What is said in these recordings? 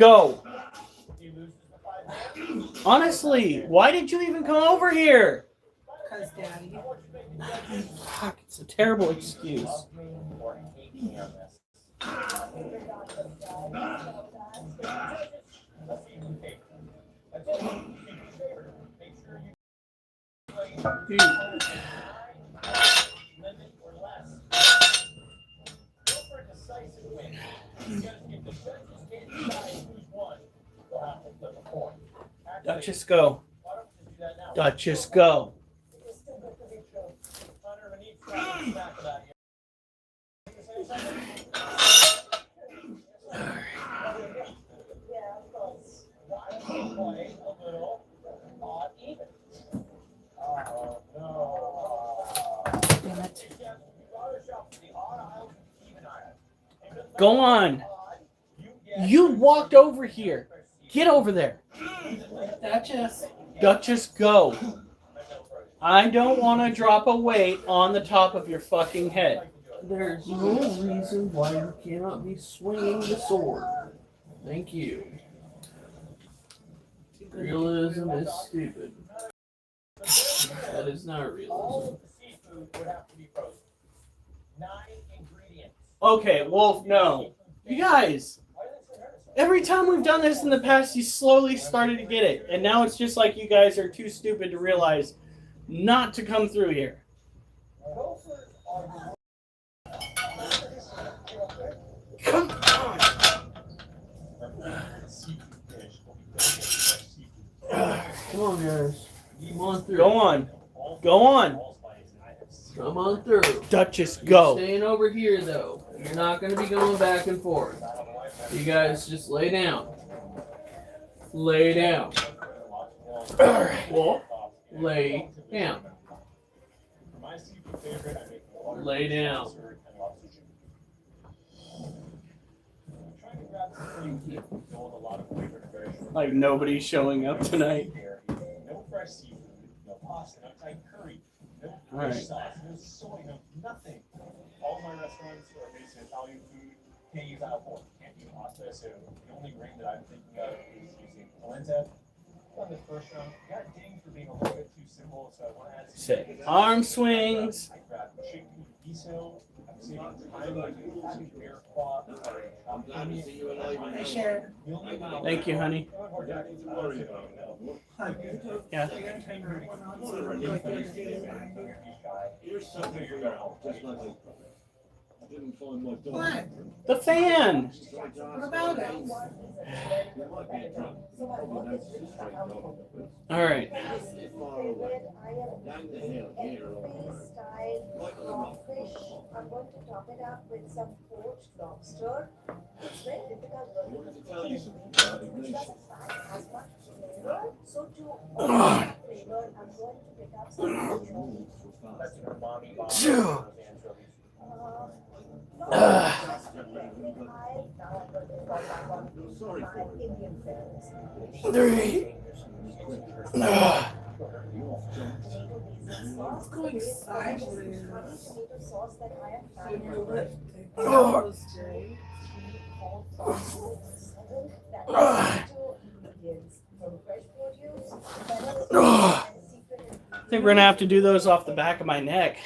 Go. Honestly, why did you even come over here? Because, Daddy. Fuck, it's a terrible excuse. Dude. Duchess, go. Duchess, go. Damn it. Go on. You walked over here. Get over there. Duchess. Duchess, go. I don't want to drop a weight on the top of your fucking head. There's no reason why you cannot be swinging the sword. Thank you. Realism is stupid. That is not realism. Okay, Wolf, no. You guys, every time we've done this in the past, you slowly started to get it. And now it's just like you guys are too stupid to realize not to come through here. Come on. Come on, guys. Come on through. Go on. Go on. Come on through. Duchess, You're go. staying over here, though. You're not going to be going back and forth. You guys just lay down. Lay down. Well, lay down. Lay down. Like nobody's showing up tonight. All right. Nothing. All my restaurants are based in Italian food. Can't use alcohol. Can't use pasta. So the only ring that I'm thinking of is using polenta. On the first round, got dinged for being a little bit too simple, so I want to add some. Sit. Arm swings. I grabbed chicken miso. I'm saving time by using bear claw. I share. Thank you, honey. Yeah. Here's something you're gonna help. Just like I didn't find my dog. What? The fan. What about it? You might be a drunk. Probably knows it's a straight dog, but All right. far away. Down the hill here. Right on the rock. I'm going to top it up with some poached lobster. It's very difficult I working wanted with to tell you something poached about lobster. It ignition. doesn't have as much flavor. So to add flavor, I'm going to pick up some anchovies. That's her mommy bomb. Sorry for it. Indian friends. 3. It's going sideways. Tomato sauce that I am On your lip. Oh. I think we're gonna have to do those off the back of my neck.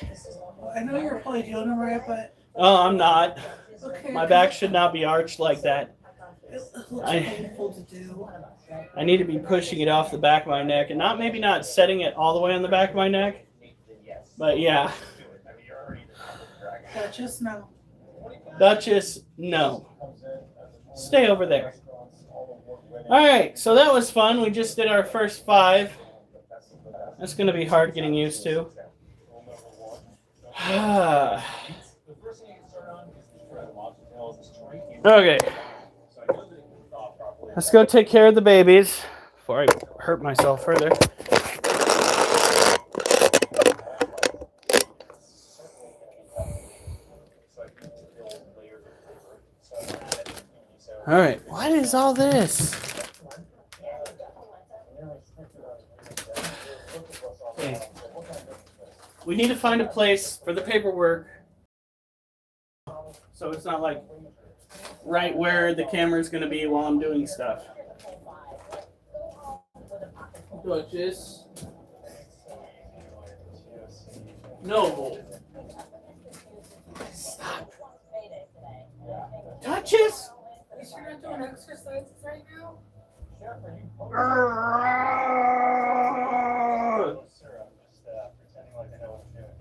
I know you're probably doing it right, but Oh, I'm not. okay. My back should not be arched like that. It looks I- painful to do. I need to be pushing it off the back of my neck and maybe not setting it all the way on the back of my neck. But yeah. Duchess, no. Duchess, no. Stay over there. Alright, so that was fun. We just did our first 5. That's going to be hard getting used to. Okay. Let's go take care of the babies before I hurt myself further. All right. What is all this? Okay. We need to find a place for the paperwork so it's not like right where the camera's going to be while I'm doing stuff. Duchess. Noble. Duchess? You sure not doing exercises right now? Pretending like I know what I'm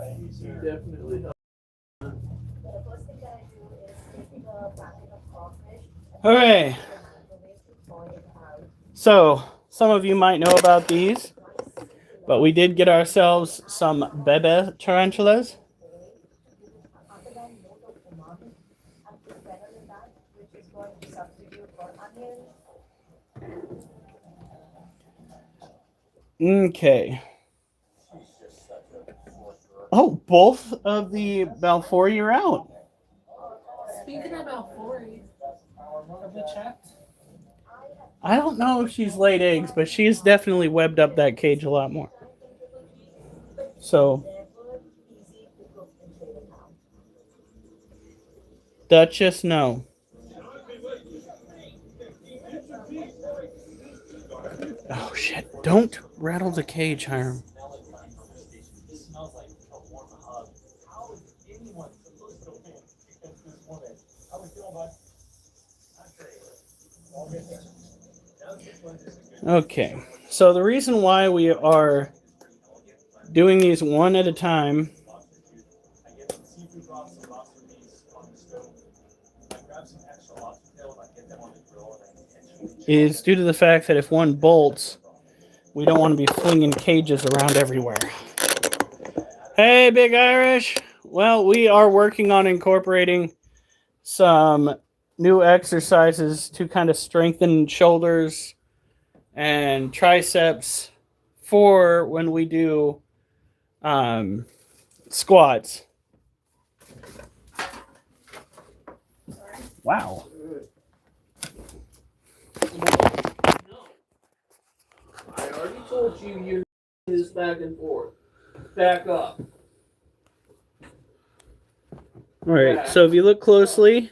doing here. Definitely help. The first thing that I do is take the packet of crawfish. Hooray. The ways to thaw it out. So, some of you might know about these, but we did get ourselves some bebe tarantulas. After that, note of umami and put fennel in that, which is going to substitute for onion. Okay. Oh, both of the Balfour are out. Speaking about 40, have we checked? I don't know if she's laid eggs, but she's definitely webbed up that cage a lot more. So, Easy to cook in flavor now. Duchess, no. Oh shit! Don't rattle the cage, Hiram. This smells like a warm hug. How is anyone supposed to win against this woman? How we feel, bud? Not great. All good there. Now this one is a good. Okay, so the reason why we are doing these one at a time I get some seafood broth, some lobster meats on the stove. I grab some extra lobster tails, I get them on the grill, and I intentionally is due to the fact that if one bolts, we don't want to be flinging cages around everywhere. Hey, Big Irish! Well, we are working on incorporating some new exercises to kind of strengthen shoulders and triceps for when we do squats. Wow. No. I already told you you're this back and forth. Back up. All right, so if you look closely,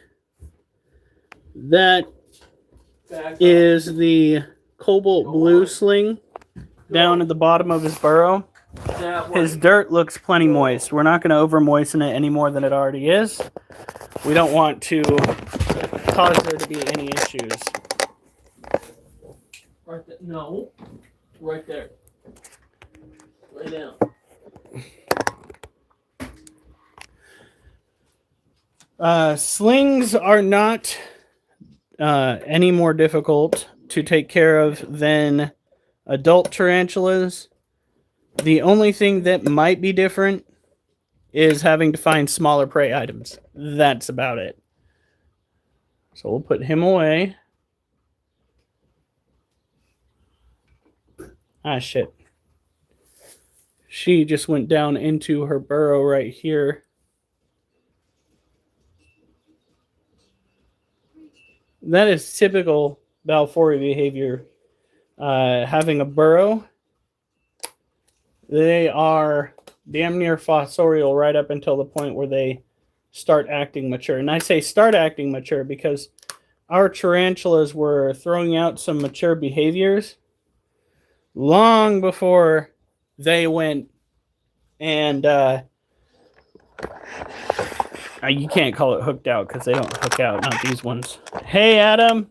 that Back up. is the cobalt blue sling down at the bottom of his burrow. That way. His dirt looks plenty moist. We're not going to over moisten it any more than it already is. We don't want to cause there to be any issues. Right there. No. Right there. Lay down. Slings are not any more difficult to take care of than adult tarantulas. The only thing that might be different is having to find smaller prey items. That's about it. So we'll put him away. Ah, shit. She just went down into her burrow right here. That is typical Balfour behavior. Having a burrow, they are damn near fossorial right up until the point where they start acting mature. And I say start acting mature because our tarantulas were throwing out some mature behaviors long before they went and you can't call it hooked out because they don't hook out, not these ones. Hey, Adam.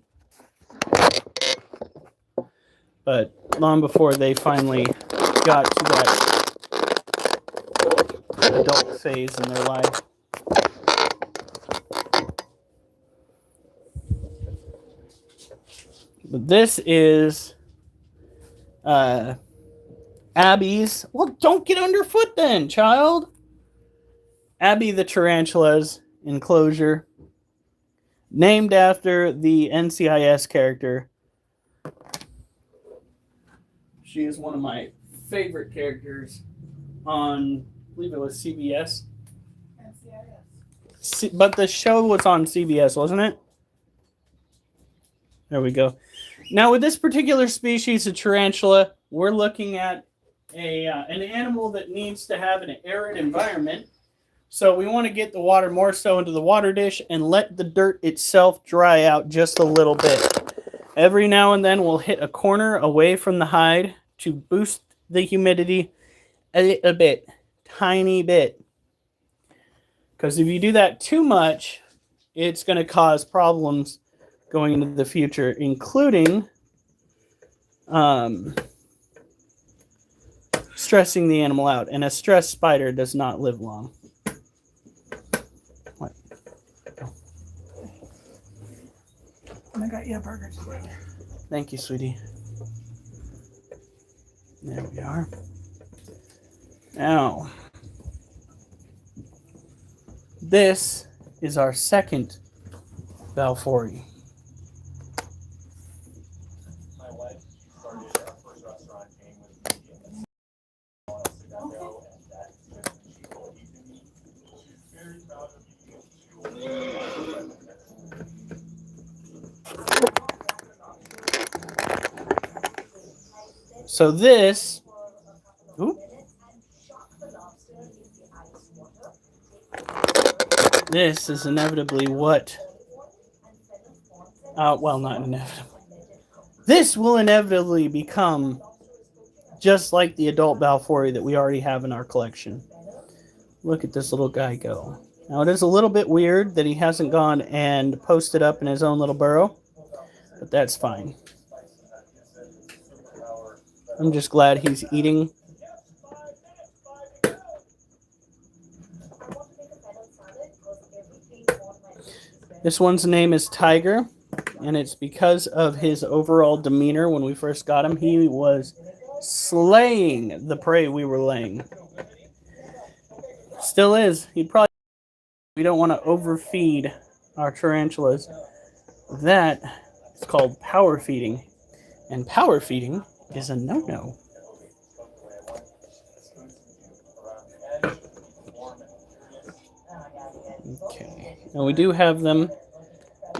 But long before they finally got to that adult phase in their life. But this is Abby's. Well, don't get underfoot then, child. Abby the Tarantula's enclosure, named after the NCIS character. She is one of my favorite characters on, I believe it was CBS. But the show was on CBS, wasn't it? There we go. Now, with this particular species of tarantula, we're looking at an animal that needs to have an arid environment, So we want to get the water more so into the water dish and let the dirt itself dry out just a little bit. Every now and then we'll hit a corner away from the hide to boost the humidity a little bit, tiny bit. Because if you do that too much, it's going to cause problems going into the future, including stressing the animal out. And a stressed spider does not live long. What? I got you a burger. Thank you, sweetie. There we are. Now, this is our second Balfouri. My wife, she started our first restaurant chain with me months ago, and that is when she told me to me. She's very proud of me. She will So this, ooh, this is inevitably what, well, not inevitably. This will inevitably become just like the adult Balfouri that we already have in our collection. Look at this little guy go. Now it is a little bit weird that he hasn't gone and posted up in his own little burrow, but that's fine. I'm just glad he's eating. This one's name is Tiger, and it's because of his overall demeanor when we first got him. He was slaying the prey we were laying. Still is. We don't want to overfeed our tarantulas. That is called power feeding. And power feeding is a no-no. Okay. Now we do have them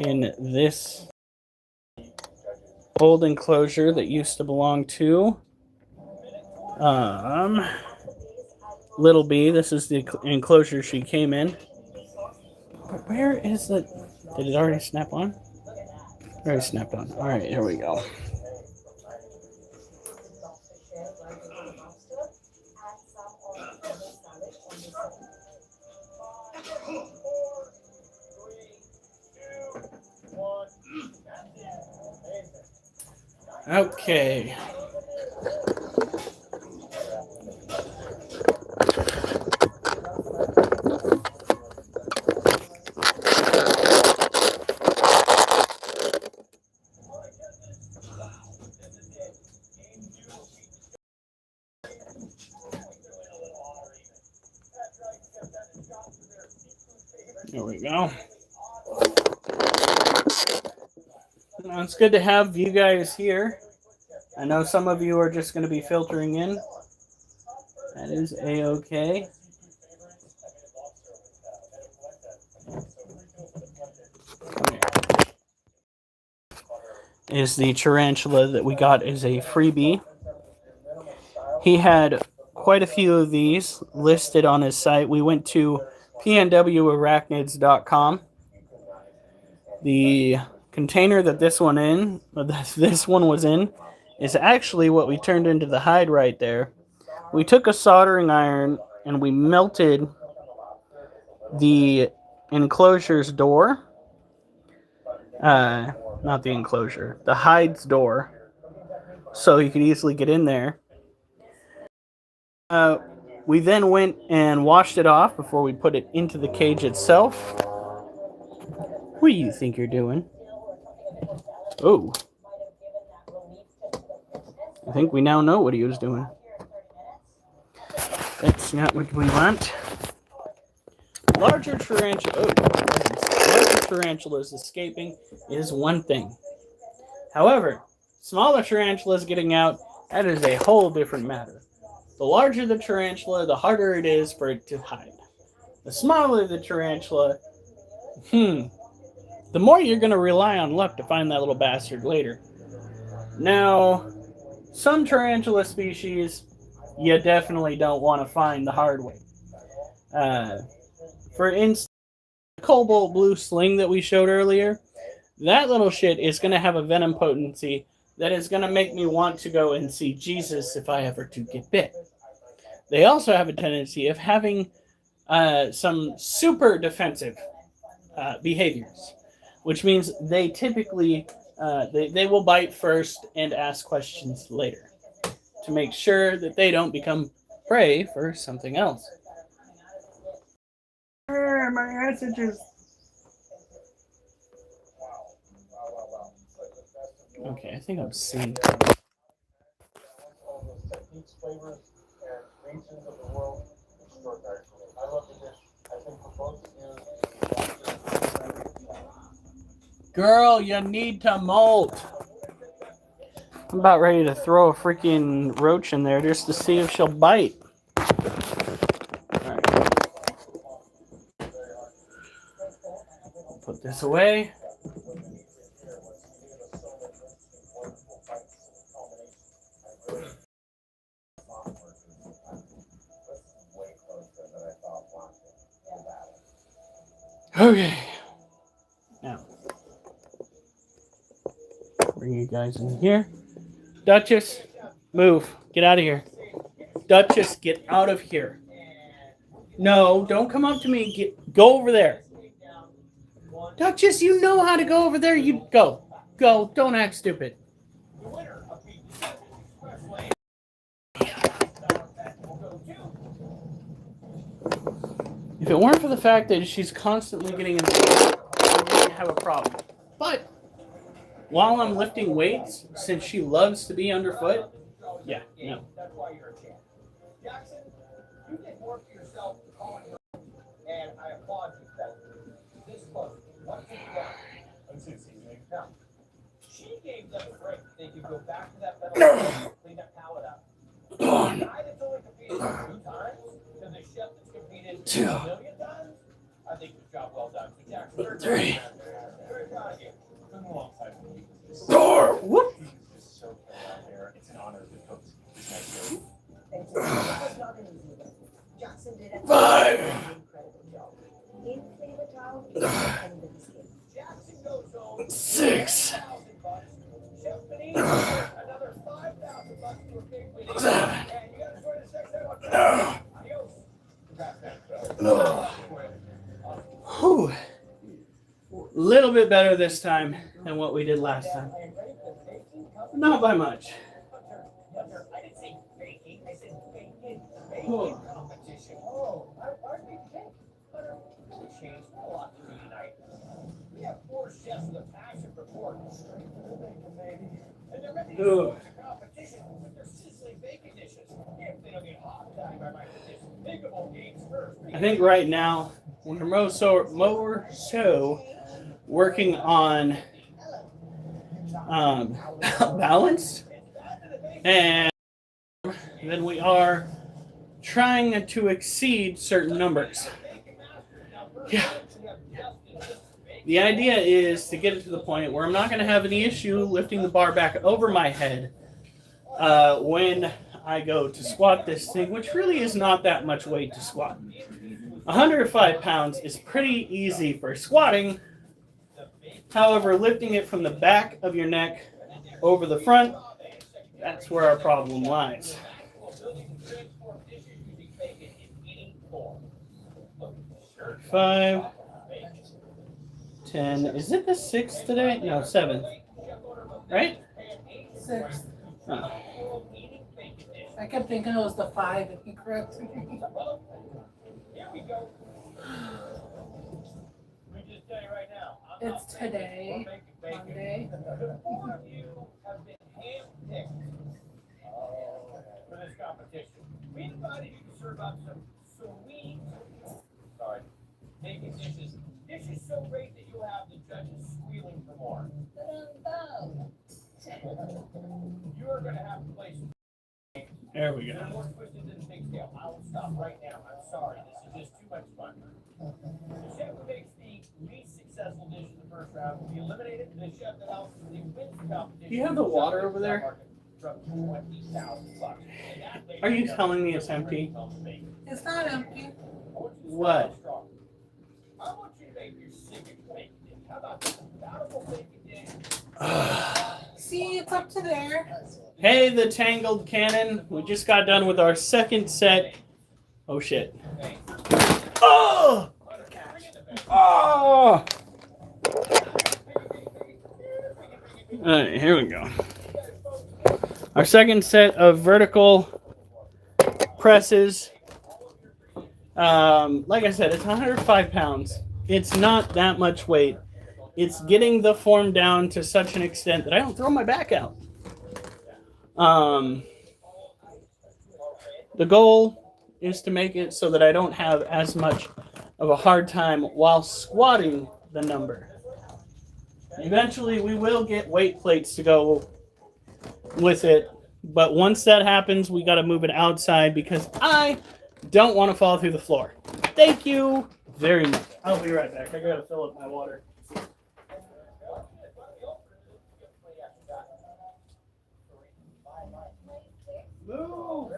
in this old enclosure that used to belong to Little Bee. This is the enclosure she came in. Where is it? Did it already snap on? Already snapped on. All right, here we go. Okay. There we go. Well, it's good to have you guys here. I know some of you are just going to be filtering in. That is A-okay. Is the tarantula that we got as a freebie. He had quite a few of these listed on his site. We went to pnwarachnids.com. The container that this one was in is actually what we turned into the hide right there. We took a soldering iron and we melted the enclosure's door. Not the enclosure, the hide's door, so you could easily get in there. We then went and washed it off before we put it into the cage itself. What do you think you're doing? Oh. I think we now know what he was doing. That's not what we want. Larger tarantulas escaping is one thing. However, smaller tarantulas getting out, that is a whole different matter. The larger the tarantula, the harder it is for it to hide. The smaller the tarantula, the more you're going to rely on luck to find that little bastard later. Now, some tarantula species, you definitely don't want to find the hard way. For instance, the cobalt blue sling that we showed earlier, that little shit is going to have a venom potency that is going to make me want to go and see Jesus if I ever do get bit. They also have a tendency of having some super defensive behaviors, which means they typically they will bite first and ask questions later to make sure that they don't become prey for something else. My acid is. Okay, I think I'm seeing. All those techniques, flavors, and regions of the world, extraordinary. I love the dish. I think for both of you, Girl, you need to molt. I'm about ready to throw a freaking roach in there just to see if she'll bite. Alright. Put this away. Okay. Now, bring you guys in here. Duchess, move. Get out of here. Duchess, get out of here. No, don't come up to me. Go over there. Duchess, you know how to go over there. You go. Go. Don't act stupid. If it weren't for the fact that she's constantly getting in trouble, I wouldn't have a problem. But while I'm lifting weights, since she loves to be underfoot, yeah, no. that's why you're a champ. Jackson, you did work for yourself calling her, and I applaud you for that. This close. What's it done? Let's see, now, she gave them a break. They could go back to that pedal, clean that pallet up. The guy that's only competed 2 times to the chef that's competed 1 million times, I think the job well done. So Jackson, very proud of you. Come alongside me. Door. Whoop. Just so cool out there. It's an honor to cook this nice food. Thank you. It was not an easy one. Jackson did an 5. incredible job. In Flavor Town, anybody's game. Jackson goes home. 6. $1,000. Chef Benny, another $5,000 to a big win. And you gotta enjoy the sex ed on Adios. Whew. Little bit better this time than what we did last time. Not by much. I didn't say baking. I said baking. Oh. Baking competition. Oh, I made cake. We changed a lot for you tonight. We have 4 chefs with a passion for pork. Straight to the bacon, baby. And they're ready to go to competition with their sizzling bacon dishes. If they don't get hot, by my tradition. Think of all games first. I think right now we're more so working on balance, and then we are trying to exceed certain numbers. Yeah. The idea is to get it to the point where I'm not going to have any issue lifting the bar back over my head when I go to squat this thing, which really is not that much weight to squat. 105 pounds is pretty easy for squatting. However, lifting it from the back of your neck over the front, that's where our problem lies. 5, 10. Is it the 6th today? No, 7th. Right? 6. Oh. I kept thinking it was the 5 if you corrected me. Here we go. We just tell you right now. It's today, Monday. The 4 of you have been handpicked for this competition. We invited you to serve up some sweet, bacon dishes. Dishes so great that you'll have the judges squealing for more. You are going to have to play some. There we go. More twisted than big scale. I will stop right now. I'm sorry. This is just too much fun. The chef who makes the least successful dish in the first round will be eliminated. The chef that helps the wins the competition. Do you have the water over there? From $20,000. Are you telling me it's empty? It's not empty. What? See, it's up to there. Hey, the Tangled Cannon. We just got done with our second set. Oh, shit. Oh! Oh! Alright, here we go. Our second set of vertical presses. Like I said, it's 105 pounds. It's not that much weight. It's getting the form down to such an extent that I don't throw my back out. The goal is to make it so that I don't have as much of a hard time while squatting the number. Eventually, we will get weight plates to go with it, but once that happens, we got to move it outside because I don't want to fall through the floor. Thank you very much. I'll be right back. I got to fill up my water. Move.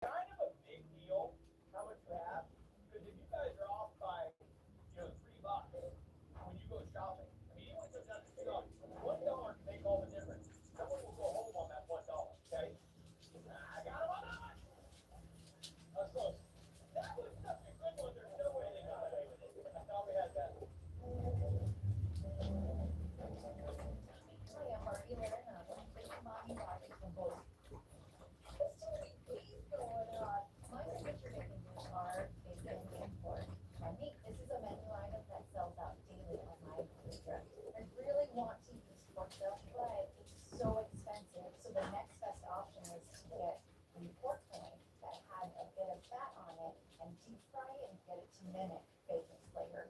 Kind of a big deal how much you have, because if you guys are off by, $3 when you go shopping, I mean, even when it goes down to $2, $1 can make all the difference. Someone will go home on that $1, okay? I got him on that. So that was such a good one. There's no way they got away with it. I thought we had that. This is a menu item that sells out daily on my pizza. I really want to use pork stuff, but it's so expensive. So the next best option was to get the pork loin that had a bit of fat on it and deep fry it and get it to mimic bacon flavor.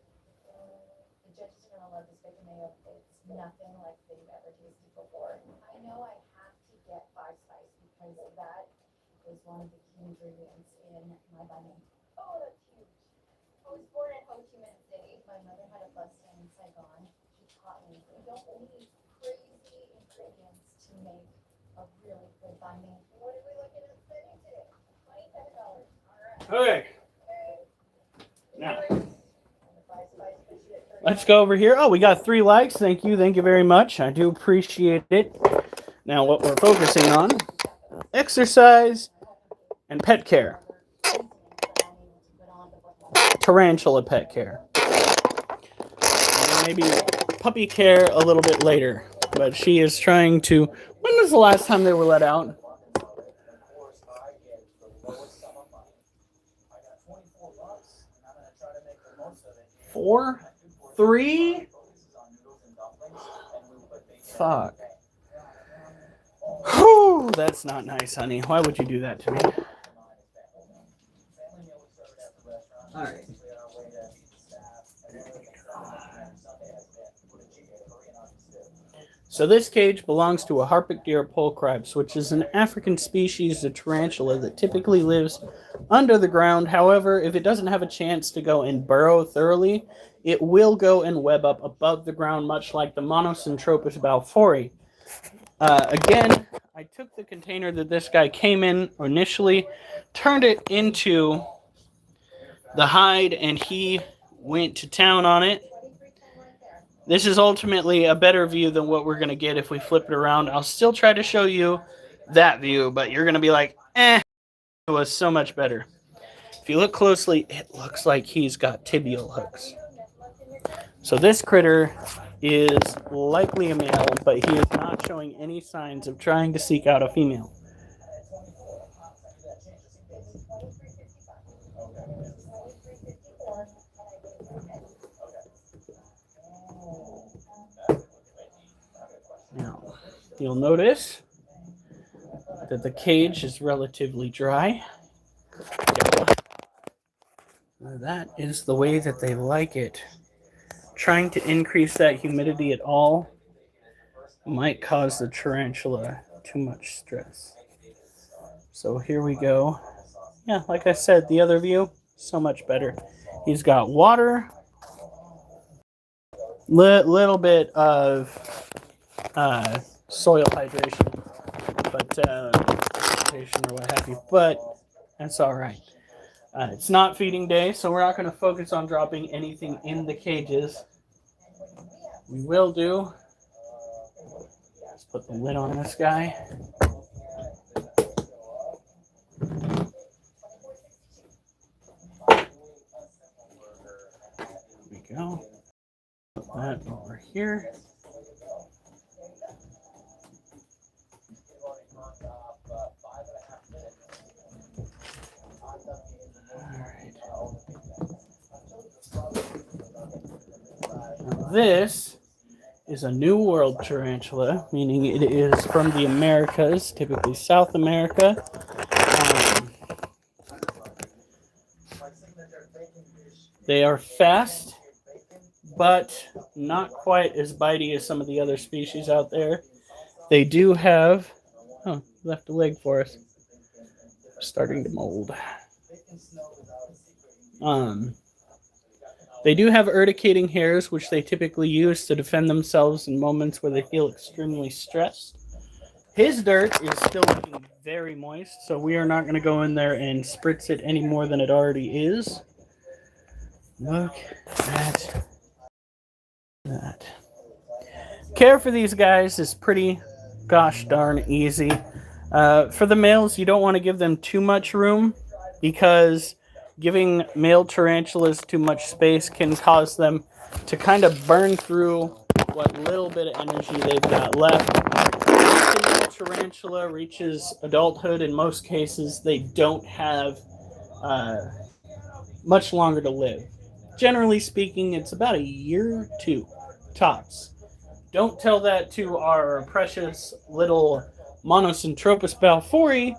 The judges are gonna love this bacon mayo. It's nothing like they've ever tasted before. I know I have to get 5 spice because that is one of the key ingredients in my banh. Oh, that's huge. I was born in Ho Chi Minh City. My mother had a bus stand in Saigon. She taught me you don't need crazy ingredients to make a really good banh mi. What are we looking at spending today? $27. All right. Okay. Now, let's go over here. Oh, we got 3 likes. Thank you. Thank you very much. I do appreciate it. Now, what we're focusing on, exercise and pet care. Tarantula pet care. And maybe puppy care a little bit later. But she is trying to... When was the last time they were let out? 4? 3? Fuck. Whew, that's not nice, honey. Why would you do that to me? Alright. So this cage belongs to a Harpagir pulchripes, which is an African species of tarantula that typically lives under the ground. However, if it doesn't have a chance to go and burrow thoroughly, it will go and web up above the ground, much like the Monocentropas balfouri. Again, I took the container that this guy came in initially, turned it into the hide, and he went to town on it. This is ultimately a better view than what we're going to get if we flip it around. I'll still try to show you that view, but you're going to be like, it was so much better. If you look closely, it looks like he's got tibial hooks. So this critter is likely a male, but he is not showing any signs of trying to seek out a female. Now, you'll notice that the cage is relatively dry. That is the way that they like it. Trying to increase that humidity at all might cause the tarantula too much stress. So here we go. Yeah, like I said, the other view, so much better. He's got water, little bit of soil hydration, but hydration or what have you. But that's all right. It's not feeding day, so we're not going to focus on dropping anything in the cages. We will do. Let's put the lid on this guy. There we go. Put that over here. This is a New World tarantula, meaning it is from the Americas, typically South America. They are fast, but not quite as bitey as some of the other species out there. They do have... Oh, left a leg for us. Starting to mold. They do have urticating hairs, which they typically use to defend themselves in moments where they feel extremely stressed. His dirt is still looking very moist, so we are not going to go in there and spritz it any more than it already is. Look at that. Care for these guys is pretty gosh darn easy. For the males, you don't want to give them too much room because giving male tarantulas too much space can cause them to kind of burn through what little bit of energy they've got left. Once a male tarantula reaches adulthood, in most cases, they don't have much longer to live. Generally speaking, it's about a year or two, tops. Don't tell that to our precious little Monocentropas balfouri,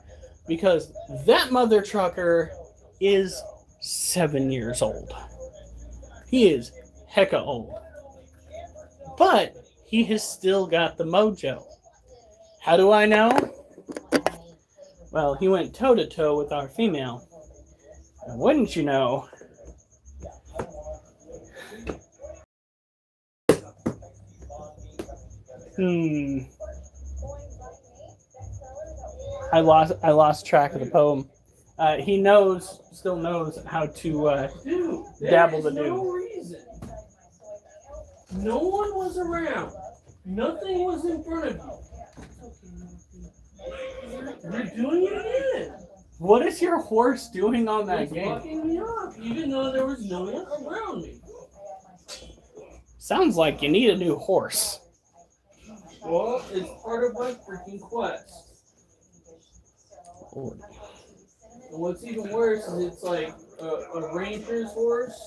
because that mother trucker is 7 years old. He is hecka old. But he has still got the mojo. How do I know? Well, he went toe-to-toe with our female. And wouldn't you know, I lost track of the poem. He still knows how to dabble the no dude. reason. No one was around. Nothing was in front of you. You're doing it again. What is your horse doing on that It's game? fucking me up, even though there was no one around me. Sounds like you need a new horse. Well, it's part of my freaking quest. Lord. And what's even worse is it's like a ranger's horse.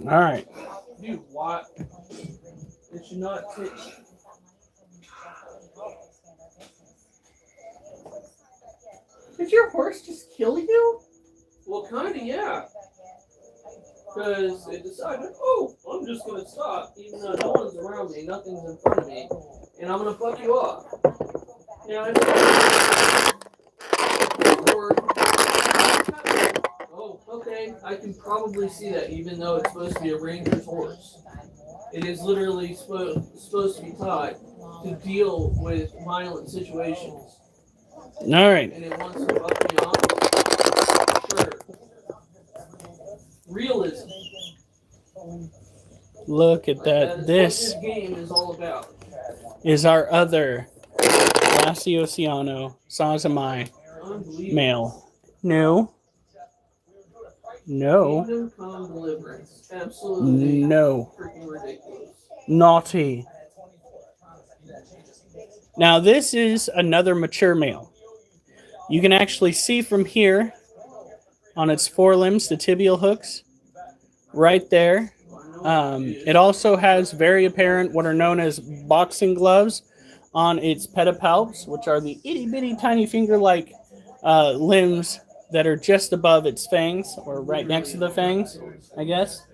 All right. Dude, what? It should not take. Did your horse just kill you? Well, kinda, yeah. Because it decided, oh, I'm just gonna stop, even though no one's around me, nothing's in front of me, and I'm gonna fuck you off. Now, oh, okay, I can probably see that, even though it's supposed to be a ranger's horse. It is literally supposed to be taught to deal with violent situations. All right. And it wants to fuck me off. Sure. Realism. Look at That that. is what This this game is all about. is our other Lasiosiano Sazamai Unbelievable. male. No. No. Kingdom Come Deliverance. Absolutely No. freaking ridiculous. Naughty. Now this is another mature male. You can actually see from here on its forelimbs, the tibial hooks, right there. It also has very apparent what are known as boxing gloves on its pedipalps, which are the itty bitty tiny finger-like limbs that are just above its fangs, or right next to the fangs, I guess.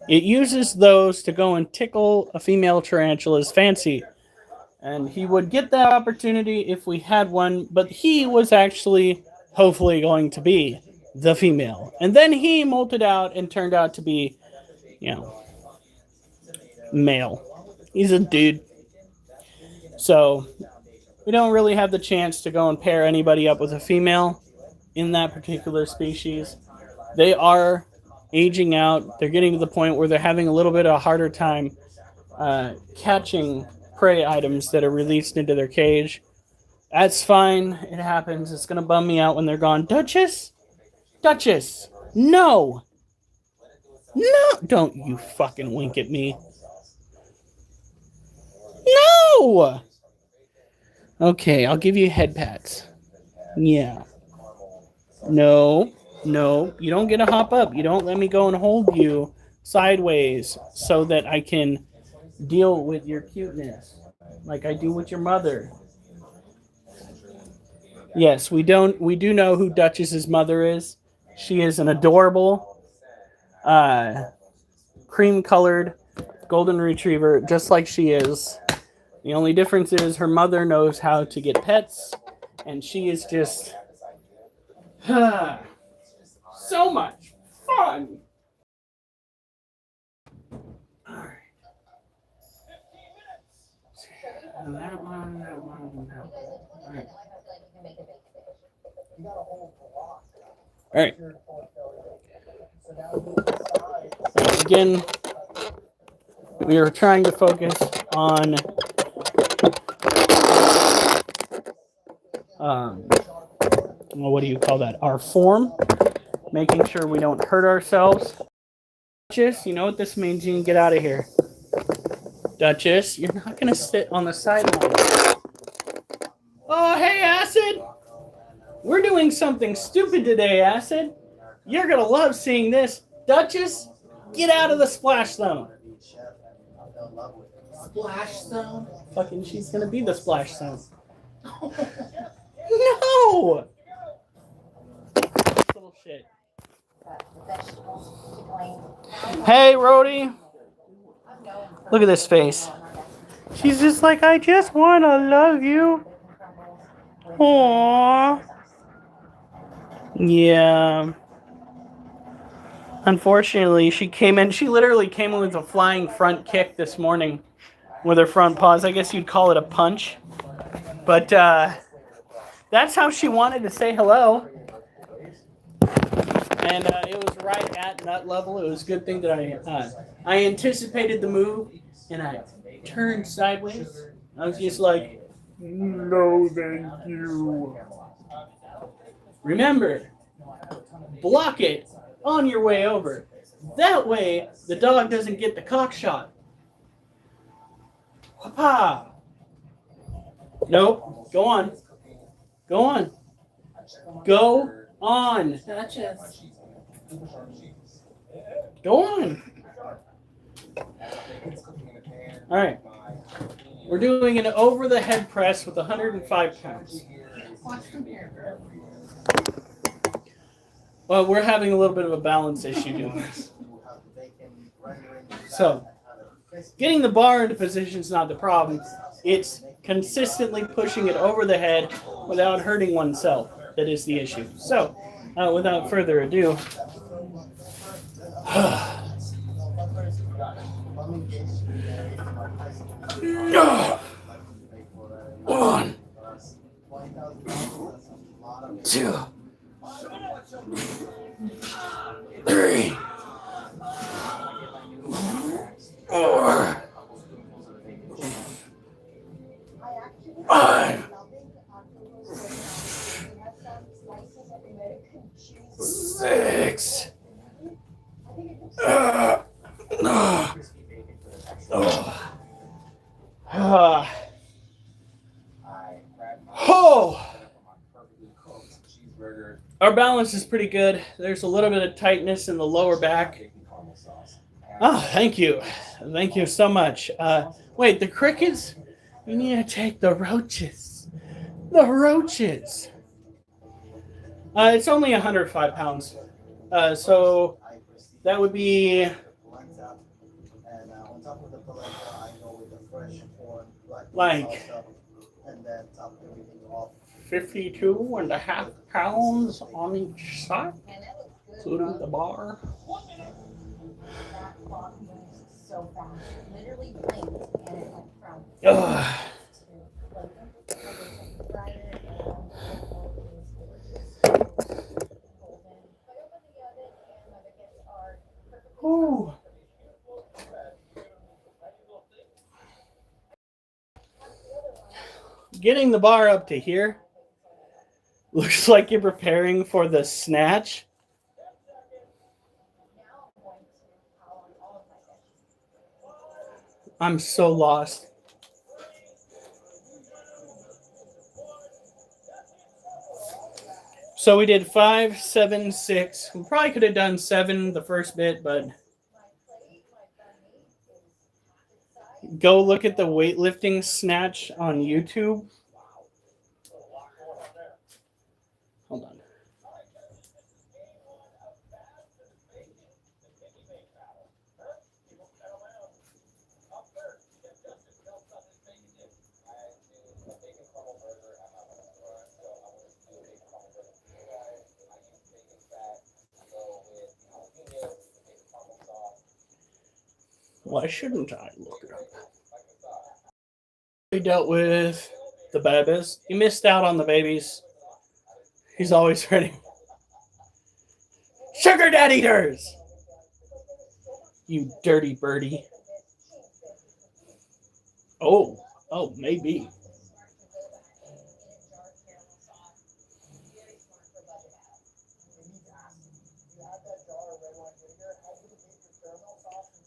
It uses those to go and tickle a female tarantula's fancy. And he would get that opportunity if we had one, but he was actually hopefully going to be the female. And then he molted out and turned out to be, male. He's a dude. So we don't really have the chance to go and pair anybody up with a female in that particular species. They are aging out. They're getting to the point where they're having a little bit of a harder time catching prey items that are released into their cage. That's fine. It happens. It's going to bum me out when they're gone. Duchess? Duchess! No! No! Don't you fucking wink at me. No! Okay, I'll give you head pats. Yeah. No. You don't get to hop up. You don't let me go and hold you sideways so that I can deal with your cuteness like I do with your mother. Yes, we do know who Duchess's mother is. She is an adorable cream-colored golden retriever, just like she is. The only difference is her mother knows how to get pets, and she is just so much fun. All right. That one. All right. All right. Again, we are trying to focus on what do you call that? Our form, making sure we don't hurt ourselves. Duchess, you know what this means? You can get out of here. Duchess, you're not going to sit on the sideline. Oh, hey, Acid! We're doing something stupid today, Acid. You're going to love seeing this. Duchess, get out of the splash zone. Splash zone? Fucking, she's going to be the splash zone. No! Little shit. Hey, Rhodey. Look at this face. She's just like, I just want to love you. Aww. Yeah. Unfortunately, she literally came in with a flying front kick this morning with her front paws. I guess you'd call it a punch. But that's how she wanted to say hello. And it was right at nut level. It was a good thing that I anticipated the move and I turned sideways. I was just like, no, thank you. Remember, block it on your way over. That way, the dog doesn't get the cock shot. Papa. Nope. Go on. Go on. Go on. Duchess. Go on. All right. We're doing an over-the-head press with 105 pounds. Watch from here. Well, we're having a little bit of a balance issue doing this. So, getting the bar into position is not the problem. It's consistently pushing it over the head without hurting oneself that is the issue. So, without further ado, one, two, 3, 4, 5, 6. Our balance is pretty good. There's a little bit of tightness in the lower back. Oh, thank you. Thank you so much. Wait, the crickets? We need to take the roaches. The roaches. It's only 105 pounds. So that would be... like 52.5 pounds on each side, And that looks good. including the bar. That clock moves so fast. It literally blinked and it went from Ugh. to like brighter and the purple is gorgeous. Golden. I opened the oven and my baguettes are perfectly Ooh. Getting the bar up to here looks like you're preparing for the snatch. now I'm going to pile on all of my dishes. I'm so lost. So we did 5, 7, 6. We probably could have done 7 the first bit, but My plate, my bun meat is half its size. go look at the weightlifting snatch on YouTube. Hold on. Why shouldn't I look it up? We dealt with the babies. You missed out on the babies. He's always ready. Sugar dad eaters! You dirty birdie. Oh, maybe.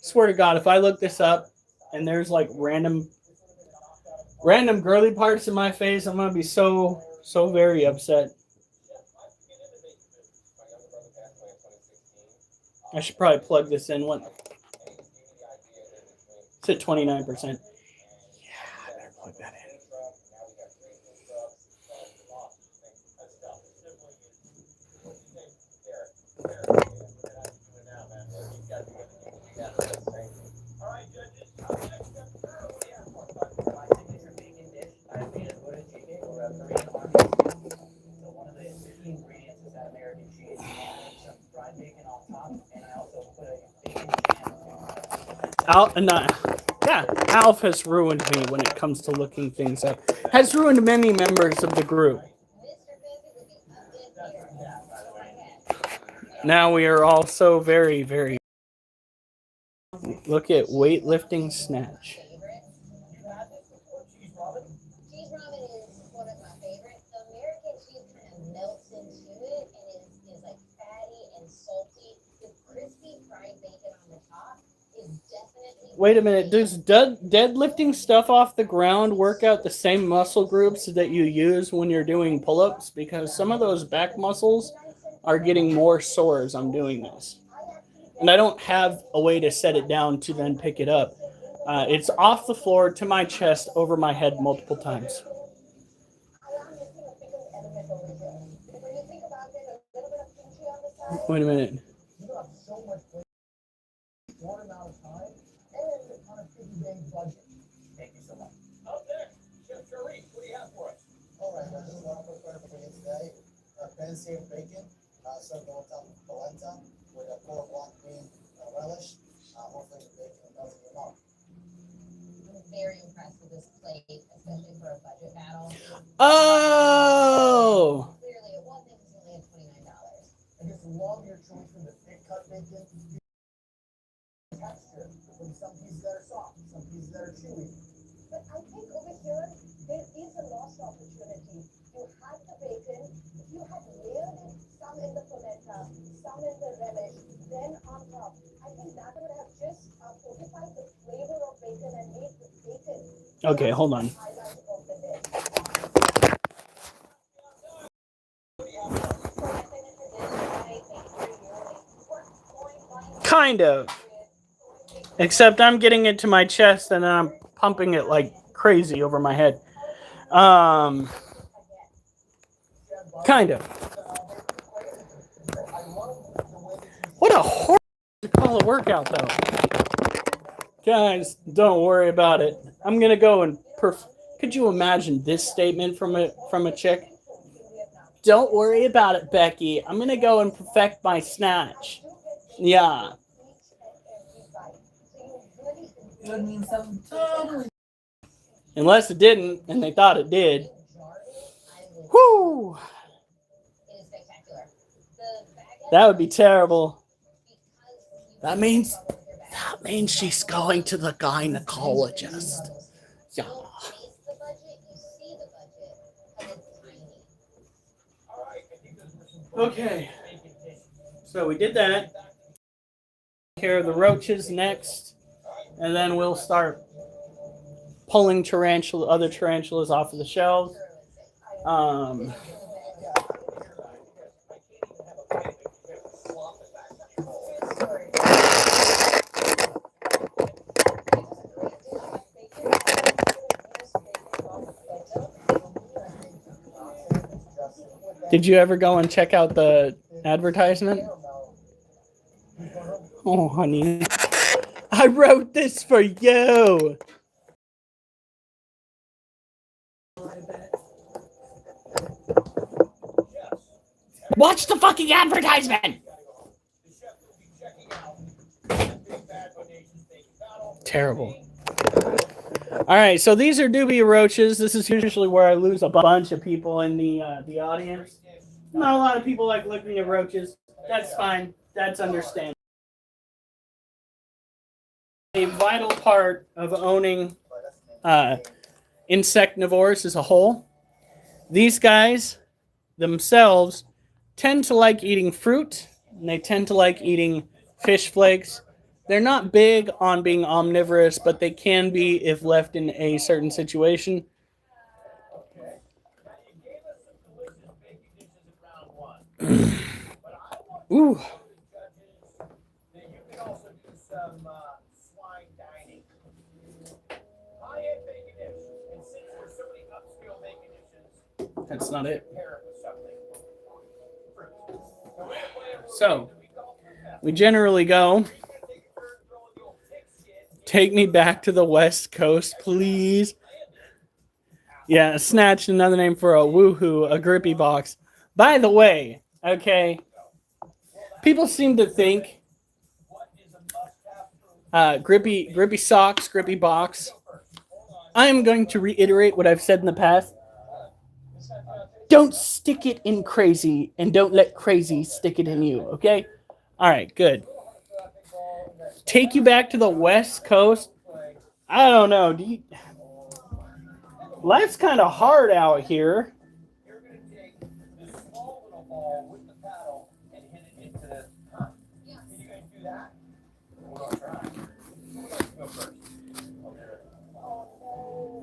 Swear to God, if I look this up and there's like random girly parts in my face, I'm gonna be so very upset. I should probably plug this in. What? It's at 29%. Yeah, I better plug that in. Alf has ruined me when it comes to looking things up. Has ruined many members of the group. Now we are all so very, very. Look at weightlifting snatch. Cheese ramen is one of my favorites. The American cheese kind of melts into it and is like fatty and salty. The crispy fried bacon on the top is definitely. Wait a minute. Does deadlifting stuff off the ground work out the same muscle groups that you use when you're doing pull-ups? Because some of those back muscles are getting more sore as I'm doing this. And I don't have a way to set it down to then pick it up. It's off the floor to my chest, over my head multiple times. Wait a minute. Thank you so much. Up next, Chef Sharif, what do you have for us? All right, this is what I'm preparing for you today. Pan-seared bacon, served on top of polenta with a core black bean relish. Hopefully the bacon melts in your mouth. I'm very impressed with this plate, especially for a budget battle. Oh! Clearly, it wasn't only at $29. I guess love your choice from the thick cut bacon. Texture, from some pieces that are soft, some pieces that are chewy. But I think over here, there is a lost opportunity. You had the bacon, if you had layered it, some in the polenta, some in the relish, then on top, I think that would have just fortified the flavor of bacon and made the bacon Okay, hold on. highlight of the dish. Kind of. Except I'm getting it to my chest and then I'm pumping it like crazy over my head. Kind of. What a horrible to call a workout, though. Guys, don't worry about it. I'm gonna go and could you imagine this statement from a chick? Don't worry about it, Becky. I'm gonna go and perfect my snatch. Yeah. It would mean something totally. Unless it didn't, and they thought it did. Whoo! That would be terrible. That means she's going to the gynecologist. Yeah. Okay. So we did that. Take care of the roaches next, and then we'll start pulling other tarantulas off of the shelves. Did you ever go and check out the advertisement? Oh, honey. I wrote this for you. Watch the fucking advertisement. Terrible. All right, so these are dubia roaches. This is usually where I lose a bunch of people in the audience. Not a lot of people like looking at roaches. That's fine. That's understandable. A vital part of owning insectivores as a whole. These guys themselves tend to like eating fruit, and they tend to like eating fish flakes. They're not big on being omnivorous, but they can be if left in a certain situation. Ooh. That's not it. So, we generally go, take me back to the West Coast, please. Yeah, snatch, another name for a woohoo, a grippy box. By the way, okay, people seem to think grippy socks, grippy box. I am going to reiterate what I've said in the past. Don't stick it in crazy, and don't let crazy stick it in you, okay? All right, good. Take you back to the West Coast. I don't know. Life's kind of hard out here.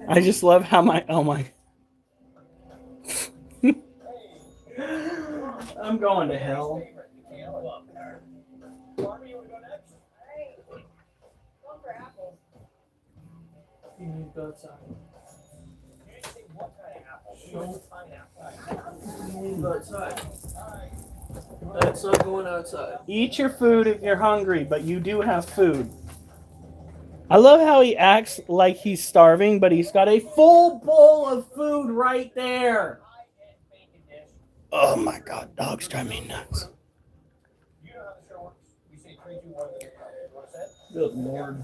I just love how I'm going to hell. You need to go outside. You need to go outside. That's not going outside. Eat your food if you're hungry, but you do have food. I love how he acts like he's starving, but he's got a full bowl of food right there. Oh my God, dogs drive me nuts. Good Lord.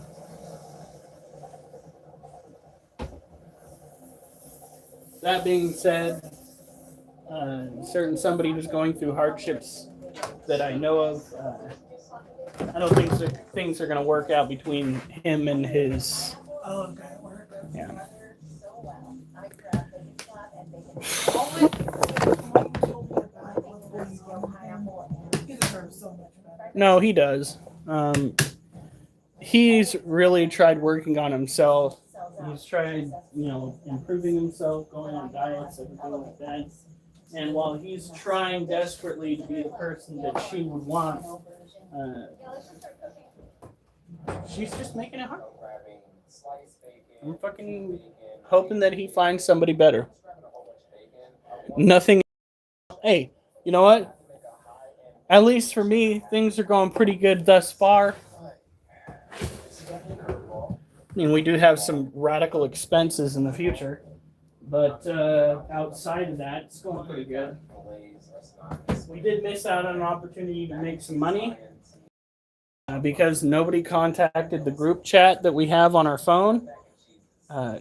That being said, somebody who's going through hardships that I know of, I don't think things are going to work out between him and his. Oh, okay. Yeah. No, he does. He's really tried working on himself. He's tried, improving himself, going on diets, everything like that. And while he's trying desperately to be the person that she would want, she's just making it hard. I'm fucking hoping that he finds somebody better. Nothing. Hey, you know what? At least for me, things are going pretty good thus far. I mean, we do have some radical expenses in the future, But outside of that, it's going pretty good. We did miss out on an opportunity to make some money because nobody contacted the group chat that we have on our phone. All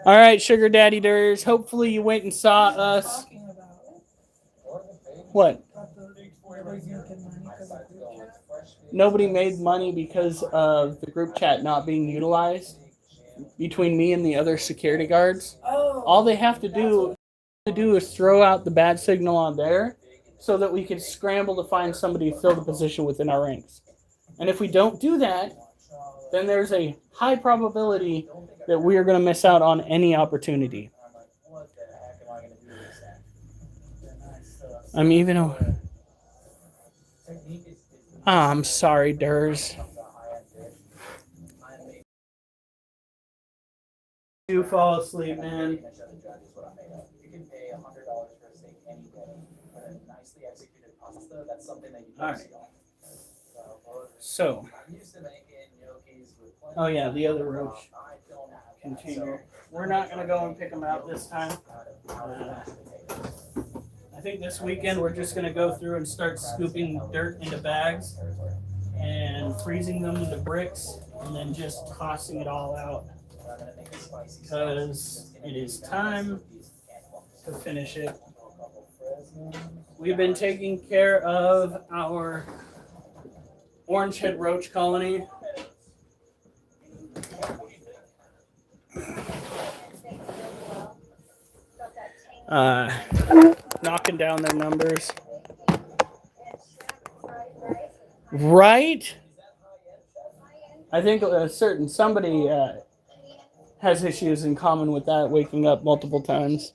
right, Sugar Daddy Durs. Hopefully you went and saw us. Talking about What? nobody's making money because of group chat. Nobody made money because of the group chat not being utilized between me and the other security guards. Oh. All they have to do is throw out the bad signal on there so that we can scramble to find somebody to fill the position within our ranks. And if we don't do that, then there's a high probability that we are going to miss out on any opportunity. I'm even. I'm sorry, Durs. You fall asleep, man. You can pay $100 for a steak any day, but a nicely executed pasta, that's something that you All don't right. see often. So, I'm used to making gnocchis with plenty oh yeah, the other of roach I don't have that, container. so- We're not going to go and pick them out this time. I think this weekend we're just going to go through and start scooping dirt into bags and freezing them into bricks and then just tossing it all out because it is time to finish it. We've been taking care of our orange head roach colony. Knocking down their numbers. Right? I think somebody has issues in common with that, waking up multiple times.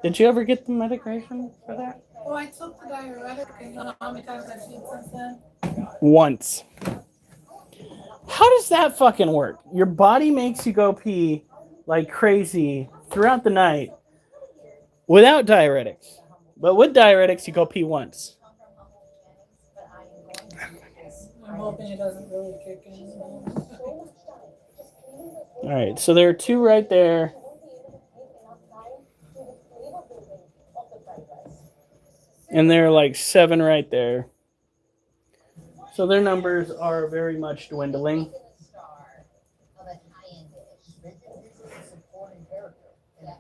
Did you ever get the medication for that? Oh, I took the diuretic, and you know how many times I've seen since then? Once. How does that fucking work? Your body makes you go pee like crazy throughout the night without diuretics. But with diuretics, you go pee once. I'm hoping it doesn't really kick in. All right, so there are two right there. And there are like 7 right there. So their numbers are very much dwindling.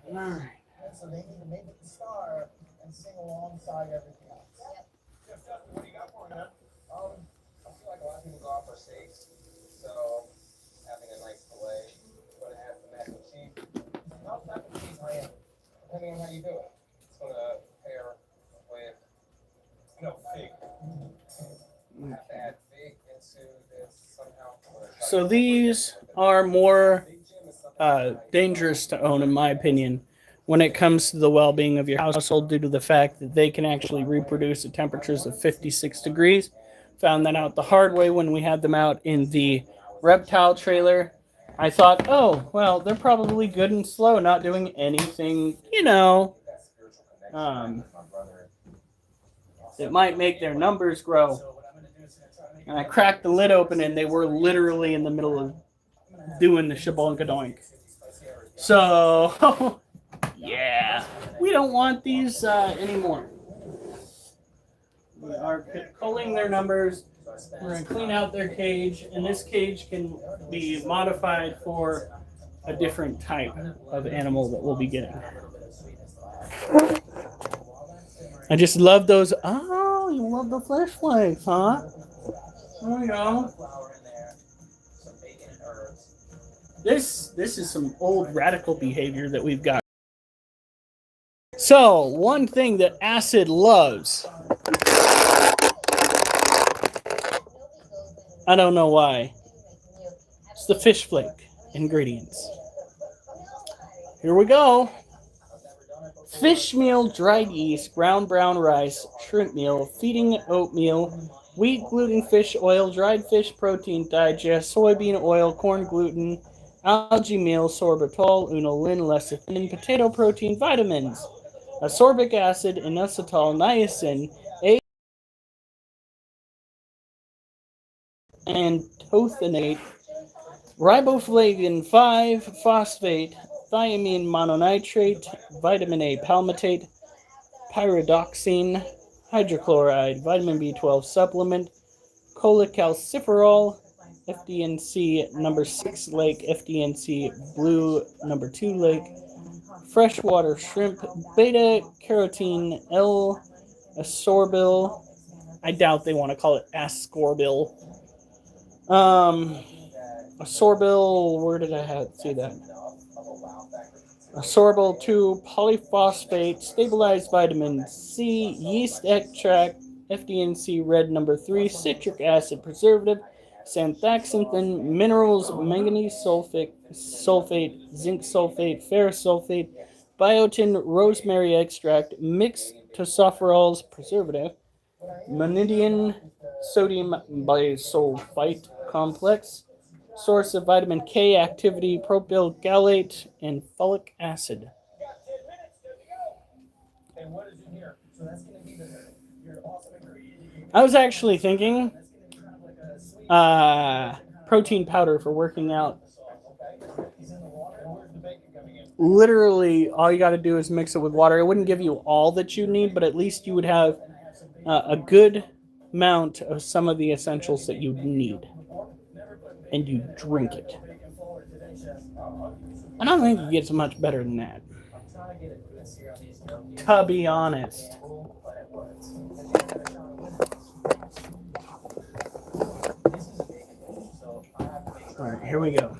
All right. So they need to make it the star and sing alongside everything else. Justin, what do you got for me, man? I feel like a lot of people go out for steaks, so having a nice fillet, but it has the mac and cheese. How's mac and cheese high end? Depending on how you do it, it's gonna pair with Fig. have to add fig into this somehow. So these are more dangerous to own, in my opinion, when it comes to the well-being of your household due to the fact that they can actually reproduce at temperatures of 56 degrees. Found that out the hard way when we had them out in the reptile trailer. I thought, oh, well, they're probably good and slow, not doing anything, that might make their numbers grow. And I cracked the lid open and they were literally in the middle of doing the shabonkadoink. So, yeah, we don't want these anymore. We are culling their numbers. We're going to clean out their cage, and this cage can be modified for a different type of animal that we'll be getting. I just love those. Oh, you love the flesh flakes, huh? There we go. This is some old radical behavior that we've got. So, one thing that Acid loves. I don't know why. It's the fish flake ingredients. Here we go. Fish meal, dried yeast, ground brown rice, shrimp meal, feeding oatmeal, wheat gluten fish oil, dried fish protein digest, soybean oil, corn gluten, algae meal, sorbitol, unolin, lecithin, potato protein, vitamins, ascorbic acid, inositol, niacin, and tothinate, riboflavin 5 phosphate, thiamine mononitrate, vitamin A palmitate, pyridoxine, hydrochloride, vitamin B12 supplement, cholecalciferol, FDNC number 6 lake, FDNC blue number 2 lake, freshwater shrimp, beta carotene, L-ascorbyl. I doubt they want to call it ascorbyl. Ascorbyl, where did I see that? Ascorbyl 2 polyphosphate, stabilized vitamin C, yeast extract, FDNC red number 3, citric acid preservative, xanthaxanthin, minerals, manganese sulfate, zinc sulfate, ferrous sulfate, biotin, rosemary extract, mixed tocopherols preservative, Monidian sodium bisulfite complex, source of vitamin K activity, propyl gallate, and folic acid. I was actually thinking protein powder for working out. Literally, all you got to do is mix it with water. It wouldn't give you all that you need, but at least you would have a good amount of some of the essentials that you need. And you drink it. I don't think it gets much better than that. To be honest. Alright, here we go.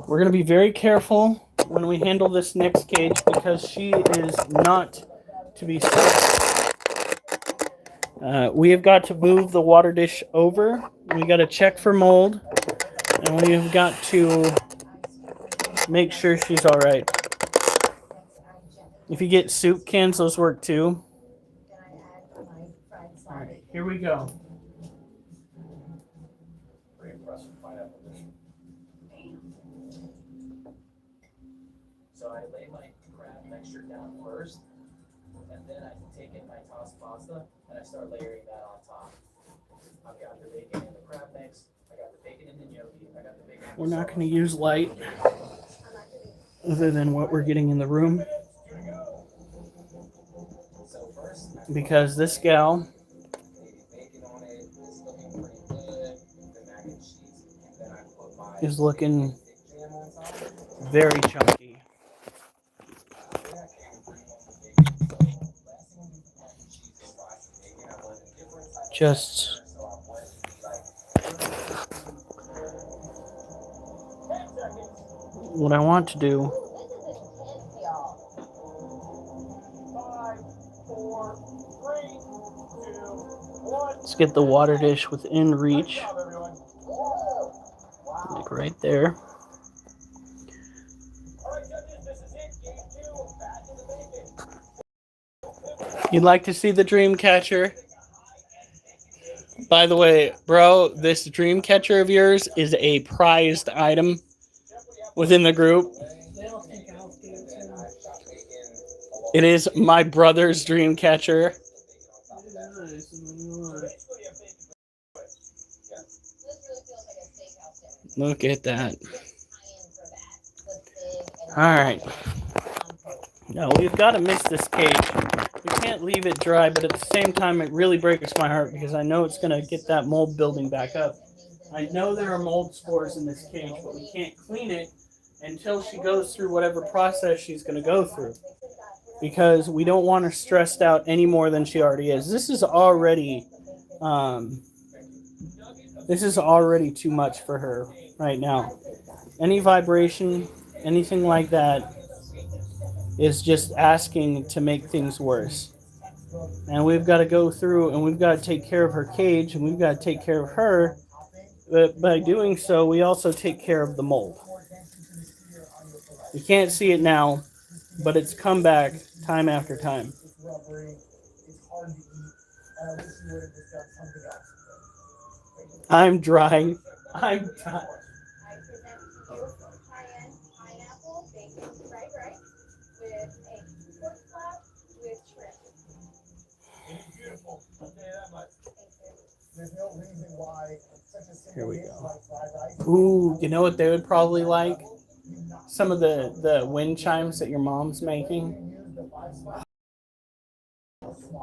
We're going to be very careful when we handle this next cage because she is not to be stopped. We have got to move the water dish over. We got to check for mold. And we have got to make sure she's all right. If you get soup cans, those work too. All right, here we go. So I lay my crab mixture down first, and then I take in my tossed pasta, and I start layering that on top. I've got the bacon in the crab mix, I got the bacon in the gnocchi, I got the bacon. We're not going to use light other than what we're getting in the room. Because this gal is looking very chunky. Just what I want to do . Let's get the water dish within reach. Like right there. You'd like to see the dream catcher? By the way, bro, this dream catcher of yours is a prized item within the group. It is my brother's dream catcher. Look at that. Alright. No, we've got to miss this cage. We can't leave it dry, but at the same time, it really breaks my heart because I know it's going to get that mold building back up. I know there are mold spores in this cage, but we can't clean it until she goes through whatever process she's going to go through. Because we don't want her stressed out any more than she already is. This is already too much for her right now. Any vibration, anything like that is just asking to make things worse. And we've got to go through and we've got to take care of her cage and we've got to take care of her. But by doing so, we also take care of the mold. You can't see it now, but it's come back time after time. I'm drying. I'm drying. Pineapple, bacon, fried rice with a pork flap with shrimp. Beautiful. I'll tell you that much. there's no reason why such a Here we simple dish go. like fried rice. Ooh, you know what they would probably like? Some of the wind chimes that your mom's making. Use the 5-spice.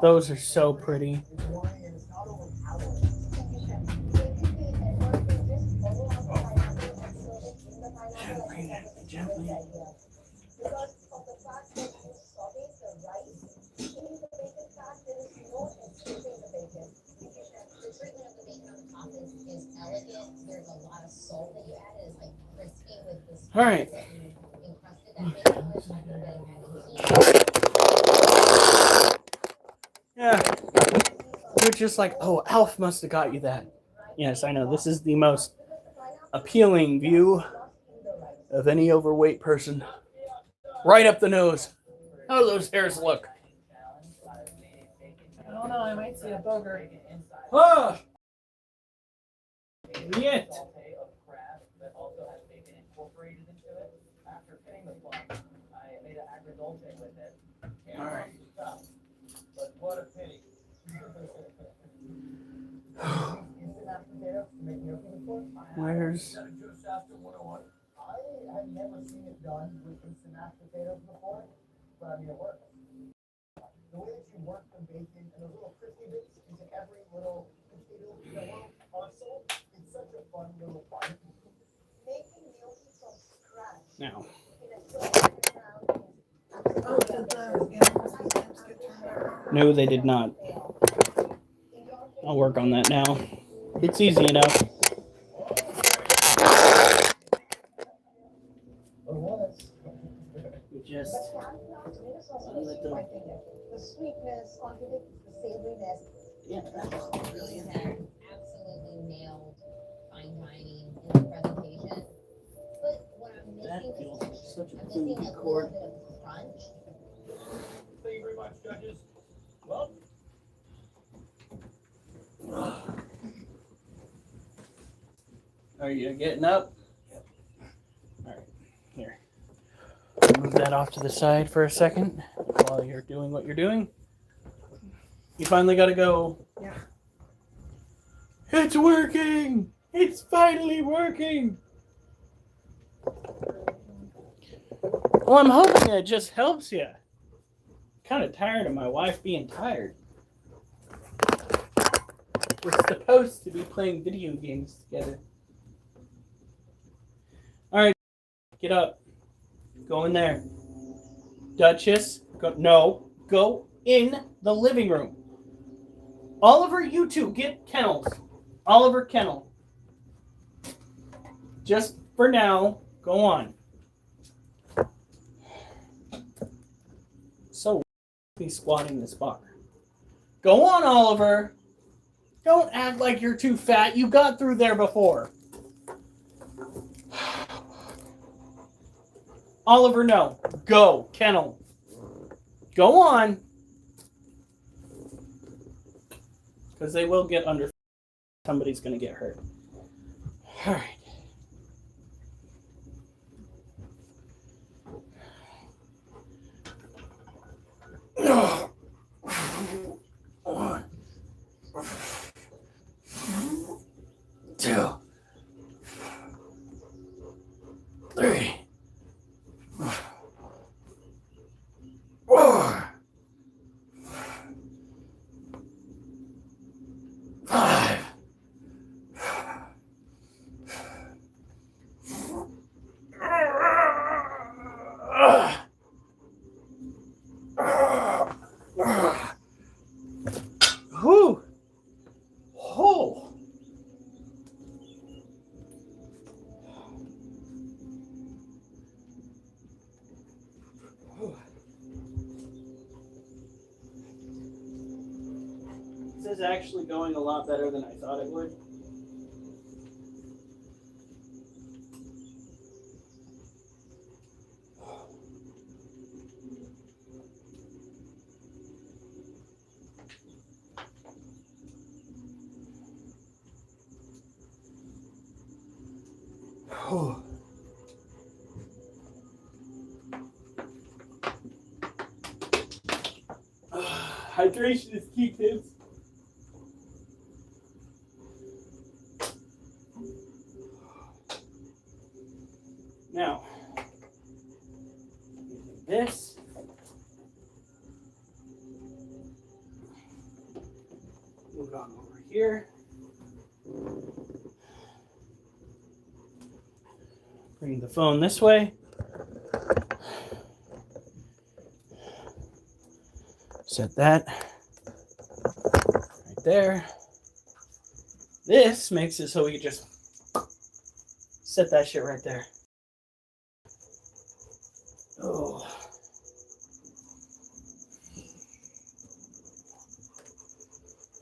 Those are so pretty. It's warming and it's not overpowering. Gently. Because of the fact that you saute the rice in the bacon fat, there is no escaping the bacon. The treatment of the bacon on the top is elegant. There's a lot of salt that you add. It's like crispy with this. All right. That you encrusted that bacon with after the heat. Yeah. You're just like, oh, Alf must have got you that. Yes, I know. This is the most appealing view of any overweight person. Right up the nose. How do those hairs look? I don't know, I might see a booger. Ah! Yet. Of crab that also has bacon incorporated into it. After fitting the plum, I made an agrodolce with it. All right. But what a pity. Instant mashed potatoes to make gnocchi before. Where's... I have never seen it done with instant mashed potatoes before, but I mean it works. The way that you work the bacon and those little crispy bits into every little potato, little parcel, it's such a fun little part. Making gnocchi from scratch Now. in a certain amount is Oh, did the animals sometimes get turned over? No, they did not. I'll work on that now. It's easy enough. You just... the sweetness contradicts the savoriness. Yeah. Really absolutely nailed fine dining in the presentation. But what I'm That missing feels is like such a I'm food missing a chord. little bit of crunch. Thank you very much, judges. Well, Are you getting up? All right, here. Move that off to the side for a second while you're doing what you're doing. You finally got to go. Yeah. It's working! It's finally working! Well, I'm hoping it just helps you. Kind of tired of my wife being tired. We're supposed to be playing video games together. Alright, get up. Go in there. Duchess, go in the living room. Oliver, you two, get kennels. Oliver, kennel. Just for now, go on. So, be squatting this bar. Go on, Oliver. Don't act like you're too fat. You got through there before. Oliver, no. Go. Kennel. Go on. Because they will get under. Somebody's going to get hurt. All right. One. 2. 3. 4. 5. 呼！ Oh. This is actually going a lot better than I thought it would. Oh. Hydration is key, kids. move on over here. Bring the phone this way. Set that right there. This makes it so we can just set that shit right there. Oh.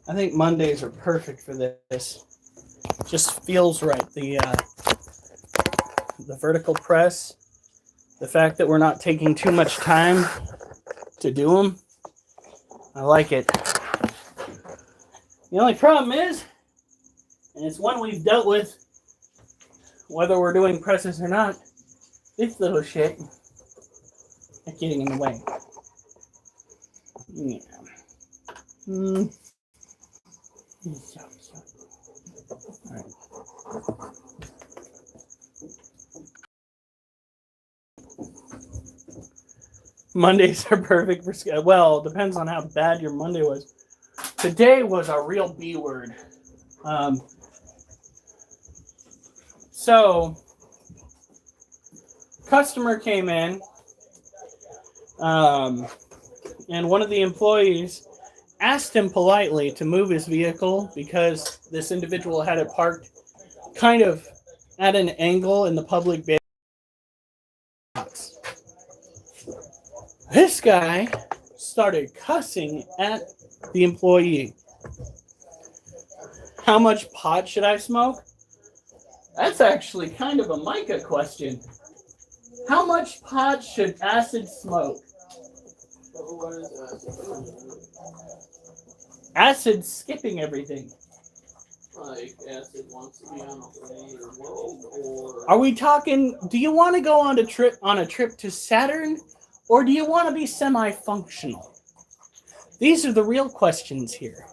I think Mondays are perfect for this. Just feels right. The vertical press, the fact that we're not taking too much time to do them, I like it. The only problem is, and it's one we've dealt with, whether we're doing presses or not, this little shit is getting in the way. Yeah. All right. Mondays are perfect for, well, it depends on how bad your Monday was. Today was a real B word. So, customer came in, and one of the employees asked him politely to move his vehicle because this individual had it parked kind of at an angle in the public box. This guy started cussing at the employee. How much pot should I smoke? That's actually kind of a Micah question. How much pot should Acid smoke? Acid skipping everything. Like Acid wants to be on a plane or Are we talking, do you want to go on a trip to Saturn, or do you want to be semi-functional? These are the real questions here.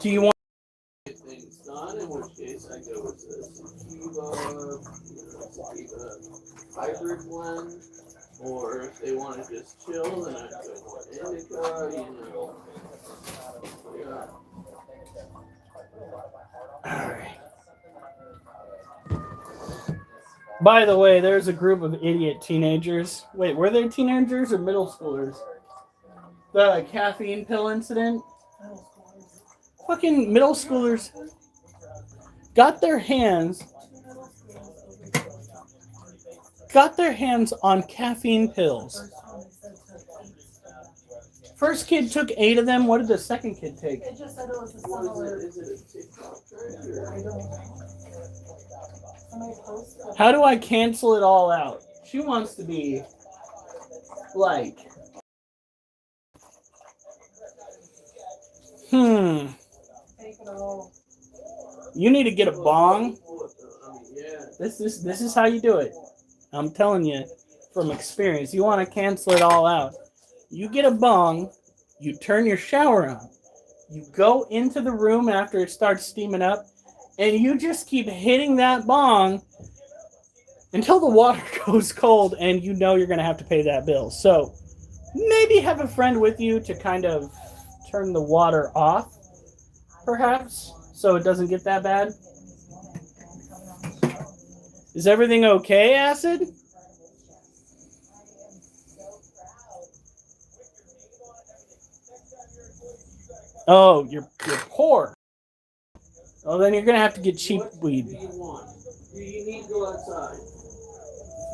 Do you want things done, in which case I go with the sativa hybrid blend, or if they want to just chill, then I go more indica, you know. Yeah. Alright. By the way, there's a group of idiot teenagers. Wait, were they teenagers or middle schoolers? The caffeine pill incident? Fucking middle schoolers got their hands on caffeine pills. First kid took 8 of them. What did the second kid take? It just said it was a What similar. is it? Is it a TikTok trend or? I don't know. Somebody posted. How do I cancel it all out? She wants to be like, Take it all. you need to get a bong. I mean, yeah. This is how you do it. I'm telling you from experience. You want to cancel it all out. You get a bong, you turn your shower on, you go into the room after it starts steaming up, and you just keep hitting that bong until the water goes cold and you know you're going to have to pay that bill. So maybe have a friend with you to kind of turn the water off, perhaps, so it doesn't get that bad. Is everything okay, Acid? Oh, you're poor. Oh, then you're gonna have to get cheap weed. What do you want? Do you need to go outside?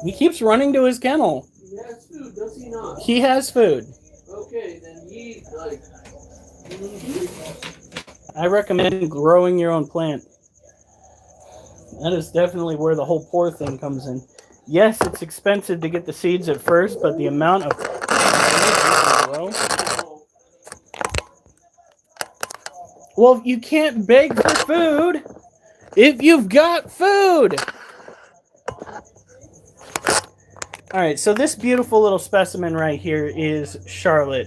He keeps running to his kennel. He has food, does he not? He has food. Okay, then he, like... I recommend growing your own plant. That is definitely where the whole poor thing comes in. Yes, it's expensive to get the seeds at first, but the amount of grow. Well, you can't beg for food if you've got food. All right, so this beautiful little specimen right here is Charlotte.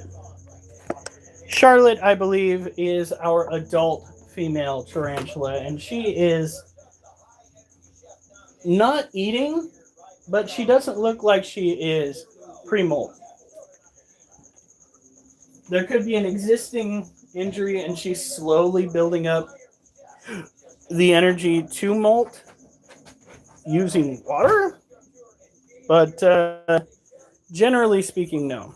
Charlotte, I believe, is our adult female tarantula, and she is not eating, but she doesn't look like she is pre-molt. There could be an existing injury, and she's slowly building up the energy to molt using water. But generally speaking, no.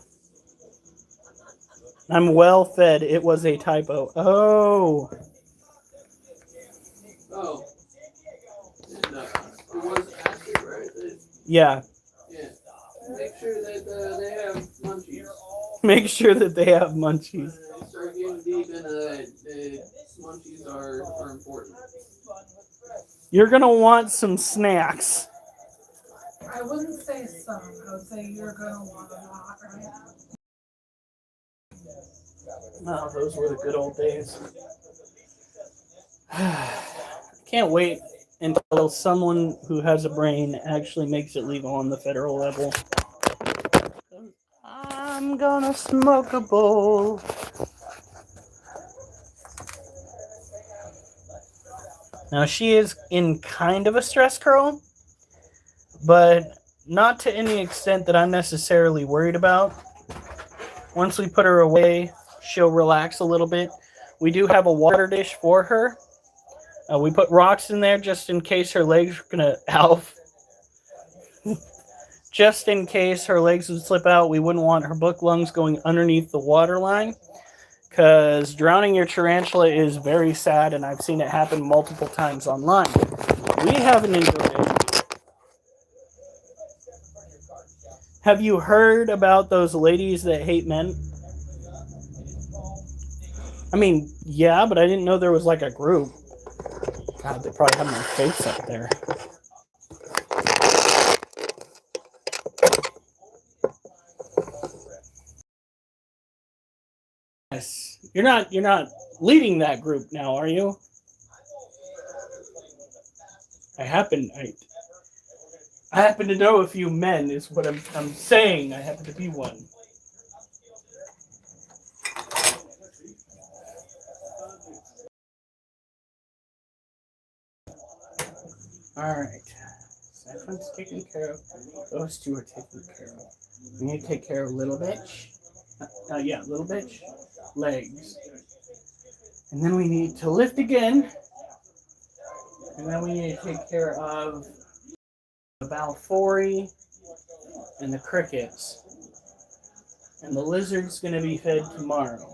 I'm well fed. It was a typo. Oh. Oh. And, it was acid, right? Yeah. Yeah. Make sure that they have munchies. Make sure that they have munchies. They start getting deep into that. The munchies are important. You're going to want some snacks. I wouldn't say some, I would say you're gonna want a lot, right? Oh, those were the good old days. Can't wait until someone who has a brain actually makes it legal on the federal level. I'm gonna smoke a bowl. Now she is in kind of a stress curl, but not to any extent that I'm necessarily worried about. Once we put her away, she'll relax a little bit. We do have a water dish for her. We put rocks in there just in case her legs are gonna just in case her legs would slip out. We wouldn't want her book lungs going underneath the water line, because drowning your tarantula is very sad, and I've seen it happen multiple times online. We haven't enjoyed it. Have you heard about those ladies that hate men? I mean, yeah, but I didn't know there was like a group. God, they probably have my face up there. Yes. You're not leading that group now, are you? I happen to know a few men is what I'm saying. I happen to be one. Alright. That one's taken care of. Those two are taken care of. We need to take care of little bitch. Yeah, little bitch. Legs. And then we need to lift again. And then we need to take care of the Balfouri and the crickets. And the lizard's going to be fed tomorrow.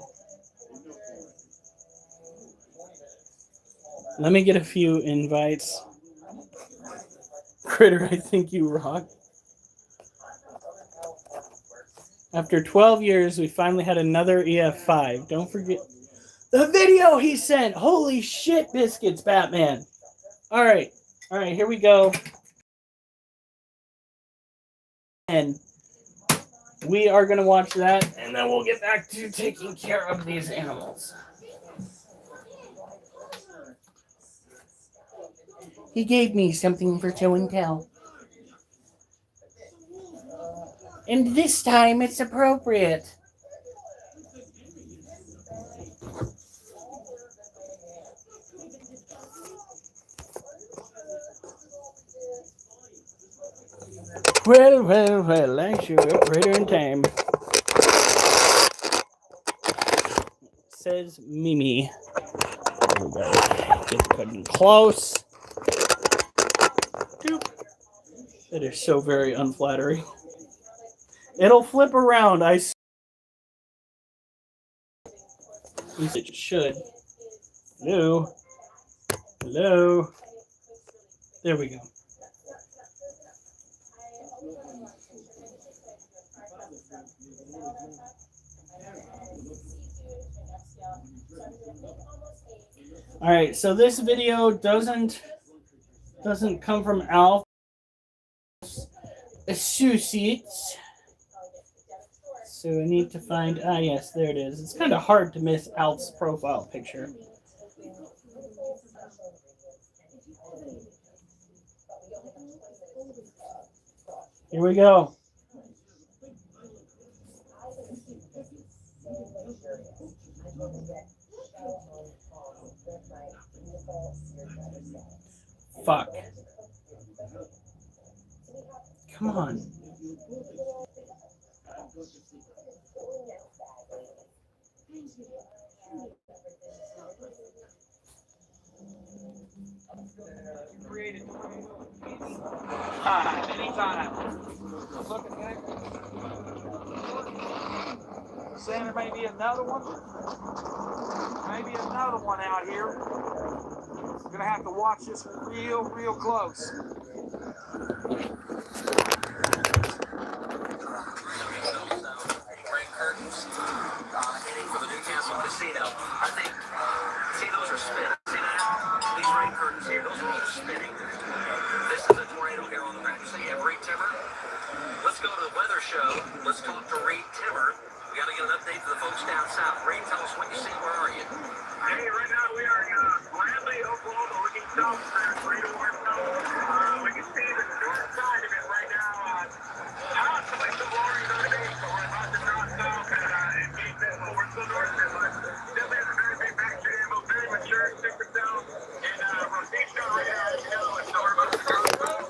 Let me get a few invites. Critter, I think you rock. After 12 years, we finally had another EF5. Don't forget the video he sent. Holy shit, biscuits, Batman. All right, here we go. And we are going to watch that, and then we'll get back to taking care of these animals. He gave me something for show and tell. And this time it's appropriate. Well, I should up right in time. Says Mimi. Get cutting close. Doop. That is so very unflattering. It'll flip around. At least it should. Hello. There we go. All right, so this video doesn't come from Alf Associates. So I need to find, yes, there it is. It's kind of hard to miss Alf's profile picture. Here we go. Fuck. Come on. Anytime. Looking back. Saying there may be another one. Maybe another one out here. Gonna have to watch this real close. Curtains hitting for the Newcastle Casino. I think, see, those are spinning. See that? These rain curtains here, those are all spinning. This is a tornado here on the back. So you have Reed Timmer. Let's go to the weather show. Let's talk to Reed Timmer. We got to get an update for the folks down south. Reed, tell us what you see. Where are you? Hey, right now we are in Bradley, Oklahoma, looking south at Greater Warsaw. We can see the north side of it right now. Possibly some lorries underneath, but we're about to drop south and keep it. Well, we're still north of it, but still has a very big back channel, very mature, super south, and rotation radar, you know, and so we're about to drop south.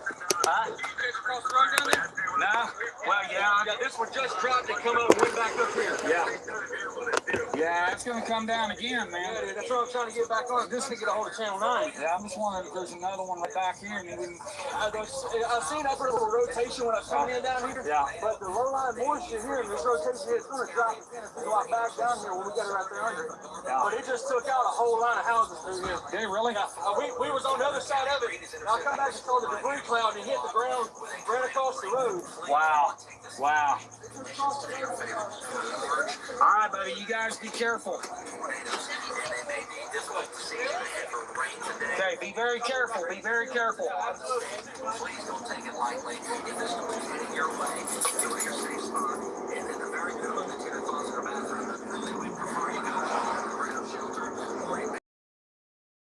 You guys across the road down there? No. Well, yeah, this one just dropped and come up and went back up here. Yeah. Yeah, it's gonna come down again, man. Yeah, that's what I'm trying to get back on. Just to get a hold of Channel 9. Yeah, I'm just wondering if there's another one right back here. And then I've seen that little rotation when I was coming in down here. Yeah. But the low line moisture here and this rotation here is gonna drop it a lot back down here when we got it right there under. Yeah. But it just took out a whole line of houses through here. Did it really? Yeah. We was on the other side of it. I come back and saw the debris cloud and hit the ground right across the road. Wow. Wow. All right, buddy, you guys be careful. Okay, be very careful. Be very careful. Please don't take it lightly. If the storm's heading your way, go to your safe spot. And in the very minimum, to your closet or bathroom, we prefer you go to a ground shelter or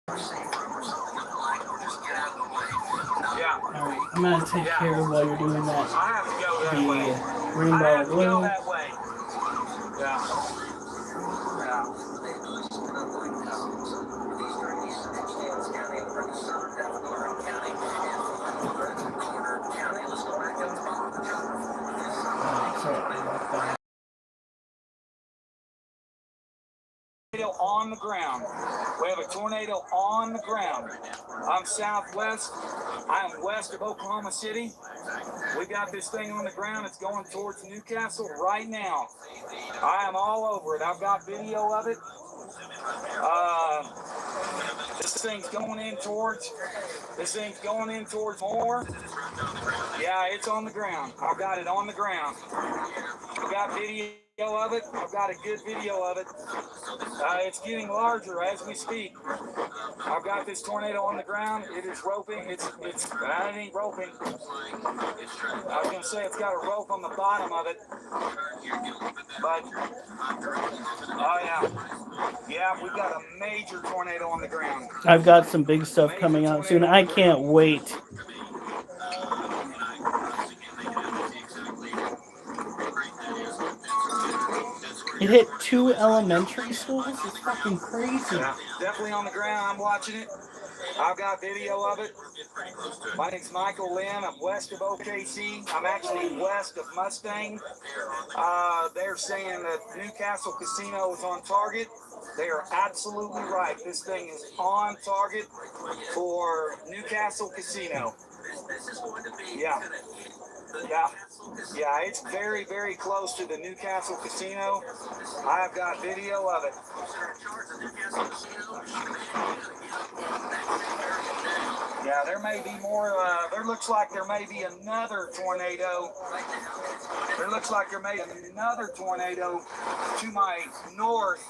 a safe room or something like that, or just get out of the way. Yeah. Alright, I'm gonna take care of while you're doing that. I have to go that way. The rainbow I have to go blue. that way. Yeah. Yeah. On the ground. We have a tornado on the ground. I'm southwest. I am west of Oklahoma City. We got this thing on the ground. It's going towards Newcastle right now. I am all over it. I've got video of it. This thing's going in towards more. Yeah, it's on the ground. I've got it on the ground. I've got video of it. I've got a good video of it. It's getting larger as we speak. I've got this tornado on the ground. It is roping. It ain't roping. I was gonna say it's got a rope on the bottom of it. But oh yeah, we've got a major tornado on the ground. I've got some big stuff coming out soon. I can't wait. It hit 2 elementary schools? It's fucking crazy. Yeah, definitely on the ground. I'm watching it. I've got video of it. My name's Michael Lynn. I'm west of OKC. I'm actually west of Mustang. They're saying that Newcastle Casino is on target. They are absolutely right. This thing is on target for Newcastle Casino. Yeah. Yeah, it's very, very close to the Newcastle Casino. I have got video of it. Yeah, there may be more. There looks like there may be another tornado. There looks like there may be another tornado to my north.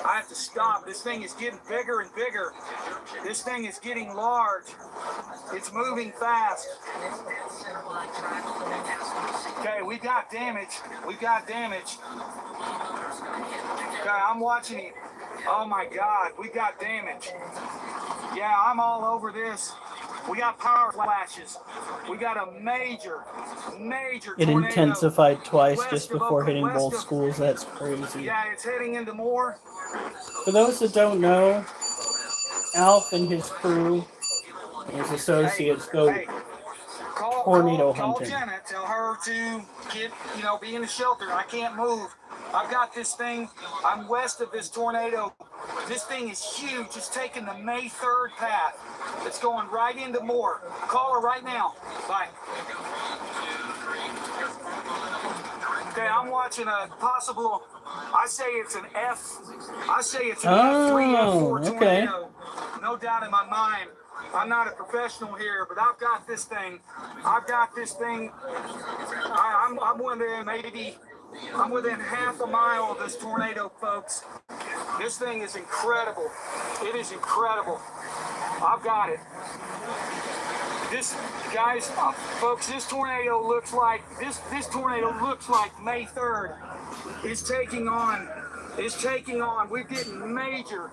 I have to stop. This thing is getting bigger and bigger. This thing is getting large. It's moving fast. Okay, we got damage. We got damage. Okay, I'm watching it. Oh my God, we got damage. Yeah, I'm all over this. We got power flashes. We got a major It intensified twice just before hitting both schools. That's crazy. Yeah, it's heading into more. For those that don't know, Alf and his crew, his associates, go tornado Call hunting. Jenna, tell her to get, be in the shelter. I can't move. I've got this thing. I'm west of this tornado. This thing is huge. It's taking the May 3rd path. It's going right into Moore. Call her right now. Bye. Okay, I'm watching a possible, I say it's an F3, F4 okay. tornado. No doubt in my mind. I'm not a professional here, but I've got this thing. I'm within half a mile of this tornado, folks. This thing is incredible. It is incredible. I've got it. This, guys, folks, this tornado looks like May 3rd. It's taking on. We're getting major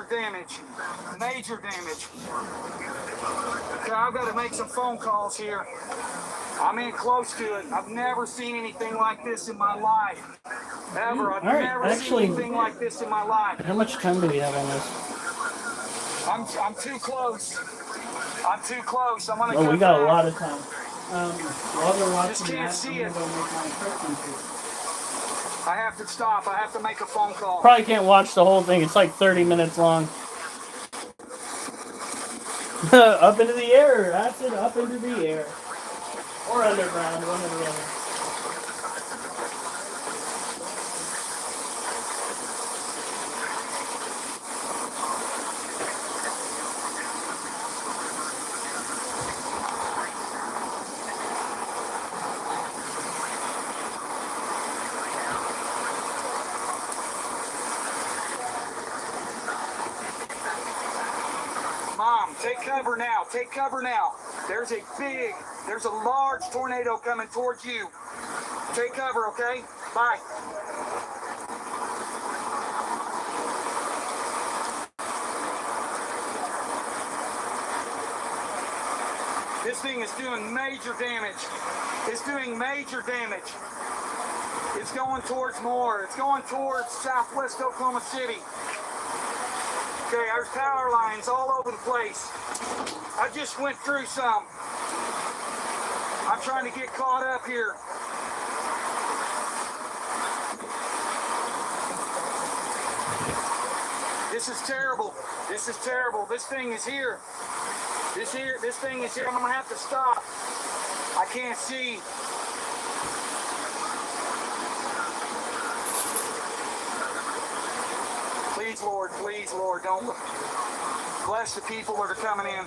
damage. Okay, I've got to make some phone calls here. I'm in close to it. I've never seen anything like this in my life. Ever. I've never seen anything like this in my life. How much time do we have on this? I'm too close. I'm gonna Oh, go we got back. a lot of time. While they're watching can't that, see I'm it. gonna go make my person food. I have to stop. I have to make a phone call. Probably can't watch the whole thing. It's like 30 minutes long. Up into the air. That's it. Up into the air. Or underground. One or the other. Mom, take cover now. Take cover now. There's a large tornado coming towards you. Take cover, okay? Bye. This thing is doing major damage. It's doing major damage. It's going towards Moore. It's going towards southwest Oklahoma City. Okay, there's power lines all over the place. I just went through some. I'm trying to get caught up here. This is terrible. This is terrible. This thing is here. This thing is here. I'm gonna have to stop. I can't see. Please, Lord, don't bless the people that are coming in.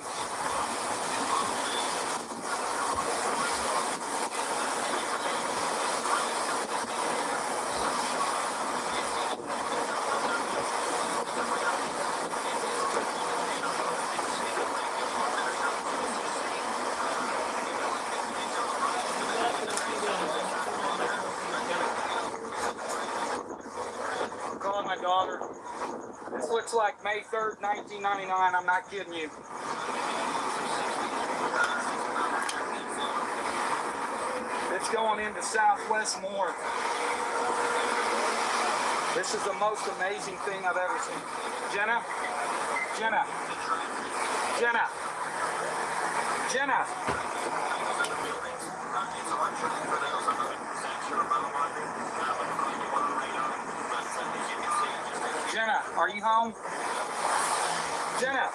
I'm calling my daughter. This looks like May 3rd, 1999. I'm not kidding you. It's going into southwest Moore. This is the most amazing thing I've ever seen. Jenna. Jenna. Jenna, are you home? Jenna.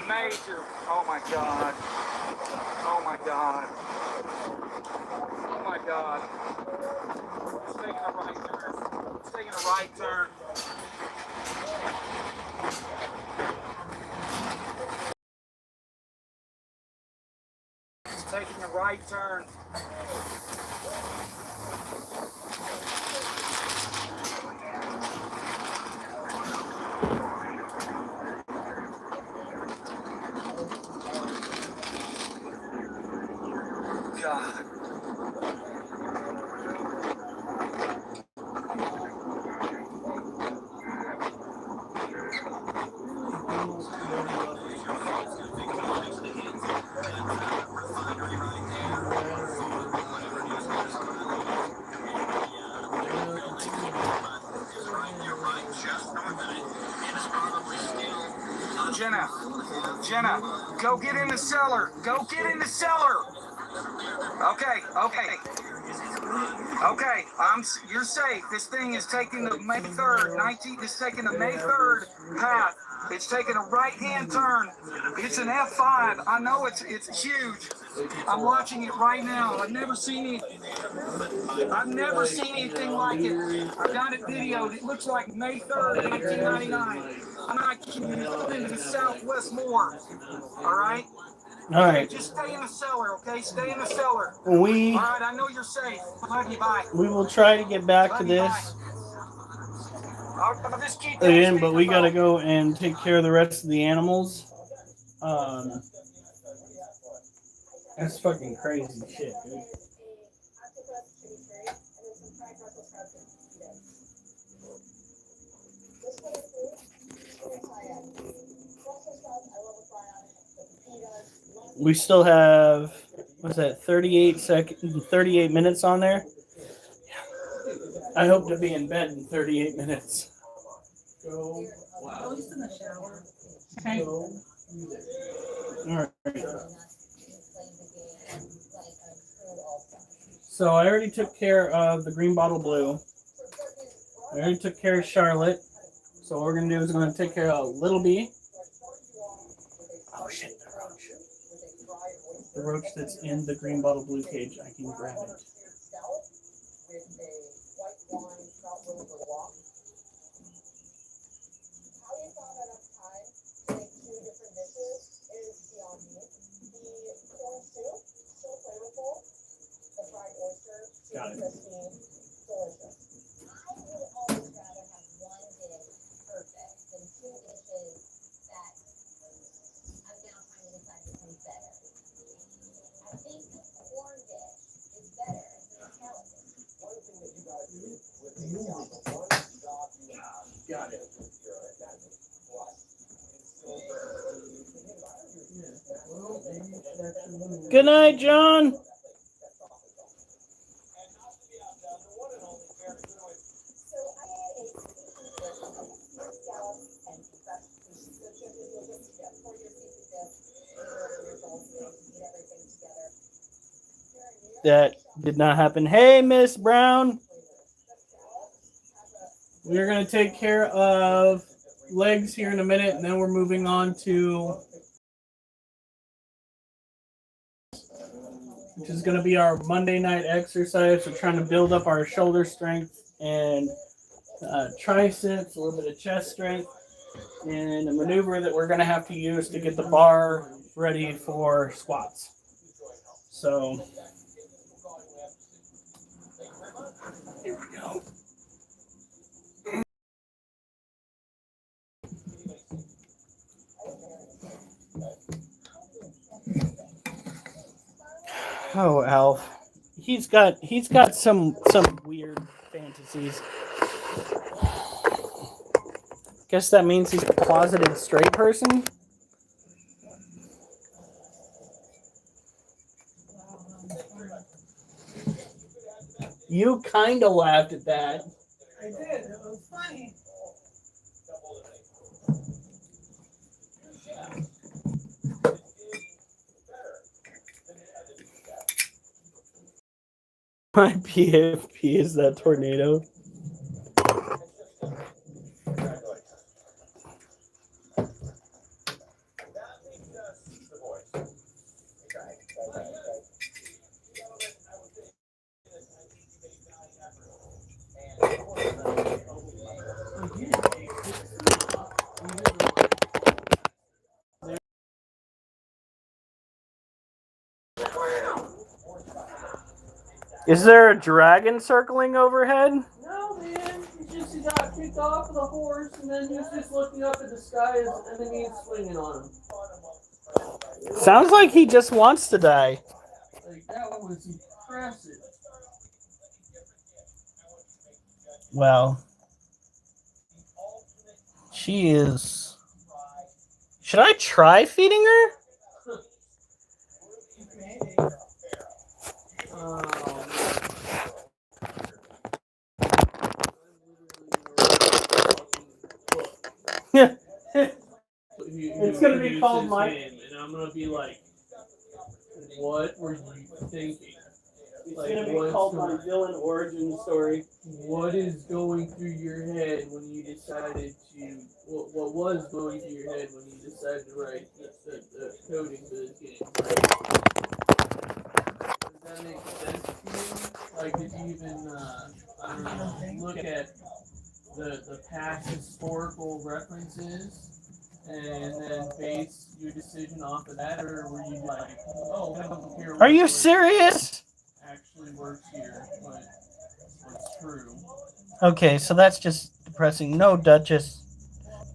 Major. Oh my God. Oh my God. Oh my God. It's taking a right turn. It's taking a right turn. taking a right turn. God. Jenna, go get in the cellar. Go get in the cellar. Okay. You're safe. This thing is taking the May 3rd, it's taking the May 3rd path. It's taking a right-hand turn. It's an F5. I know it's huge. I'm watching it right now. I've never seen anything like it. I've got it videoed. It looks like May 3rd, 1999. I'm not kidding you. Into the southwest moor. All right? All right. Just stay in the cellar, okay? Stay in the cellar. All right, I know you're safe. Love you, bye. We will try to get back to this again, but we got to go and take care of the rest of the animals. That's fucking crazy shit, dude. We still have, what's that, 38 minutes on there? I hope to be in bed in 38 minutes. Go. At least in the shower. Okay. All right. So I already took care of the green bottle blue. I already took care of Charlotte. So what we're going to do is we're going to take care of Little Bee. Oh shit, the roach. The roach that's in the green bottle blue cage. I can grab it. Got it. Got it. Good night, John. That did not happen. Hey, Miss Brown. We're going to take care of legs here in a minute, and then we're moving on to, which is going to be our Monday night exercise. We're trying to build up our shoulder strength and triceps, a little bit of chest strength, and a maneuver that we're going to have to use to get the bar ready for squats. So here we go. Oh, Alf. He's got some weird fantasies. Guess that means he's a closeted straight person. You kind of laughed at that. I did. It was funny. My PFP is that tornado. Is there a dragon circling overhead? No, man. He got kicked off of the horse, and then he's just looking up at the sky as enemies swinging on him. Sounds like he just wants to die. Like, that was impressive. Well, she is. Should I try feeding her? It's gonna be called Mike. And I'm gonna be like, what were you thinking? It's Like, gonna be what's called my going- villain origin story. What is going through your head when you decided to? What was going through your head when you decided to write the coding for this game? Does that make sense to you? Like, did you even I don't know, look at the past historical references and then base your decision off of that, or were you like, oh, I don't care? Are you what serious? actually works here? What's true? Okay, so that's just depressing. No, Duchess.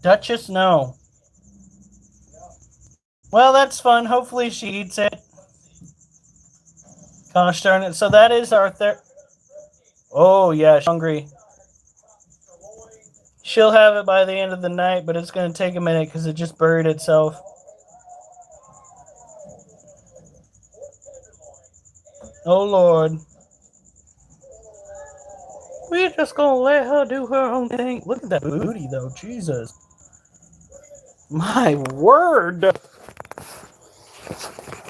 Duchess, no. Well, that's fun. Hopefully she eats it. Gosh darn it. So that is our third. Oh, yeah, she's hungry. She'll have it by the end of the night, but it's going to take a minute because it just buried itself. Oh, Lord. We're just going to let her do her own thing. Look at that booty, though. Jesus. My word.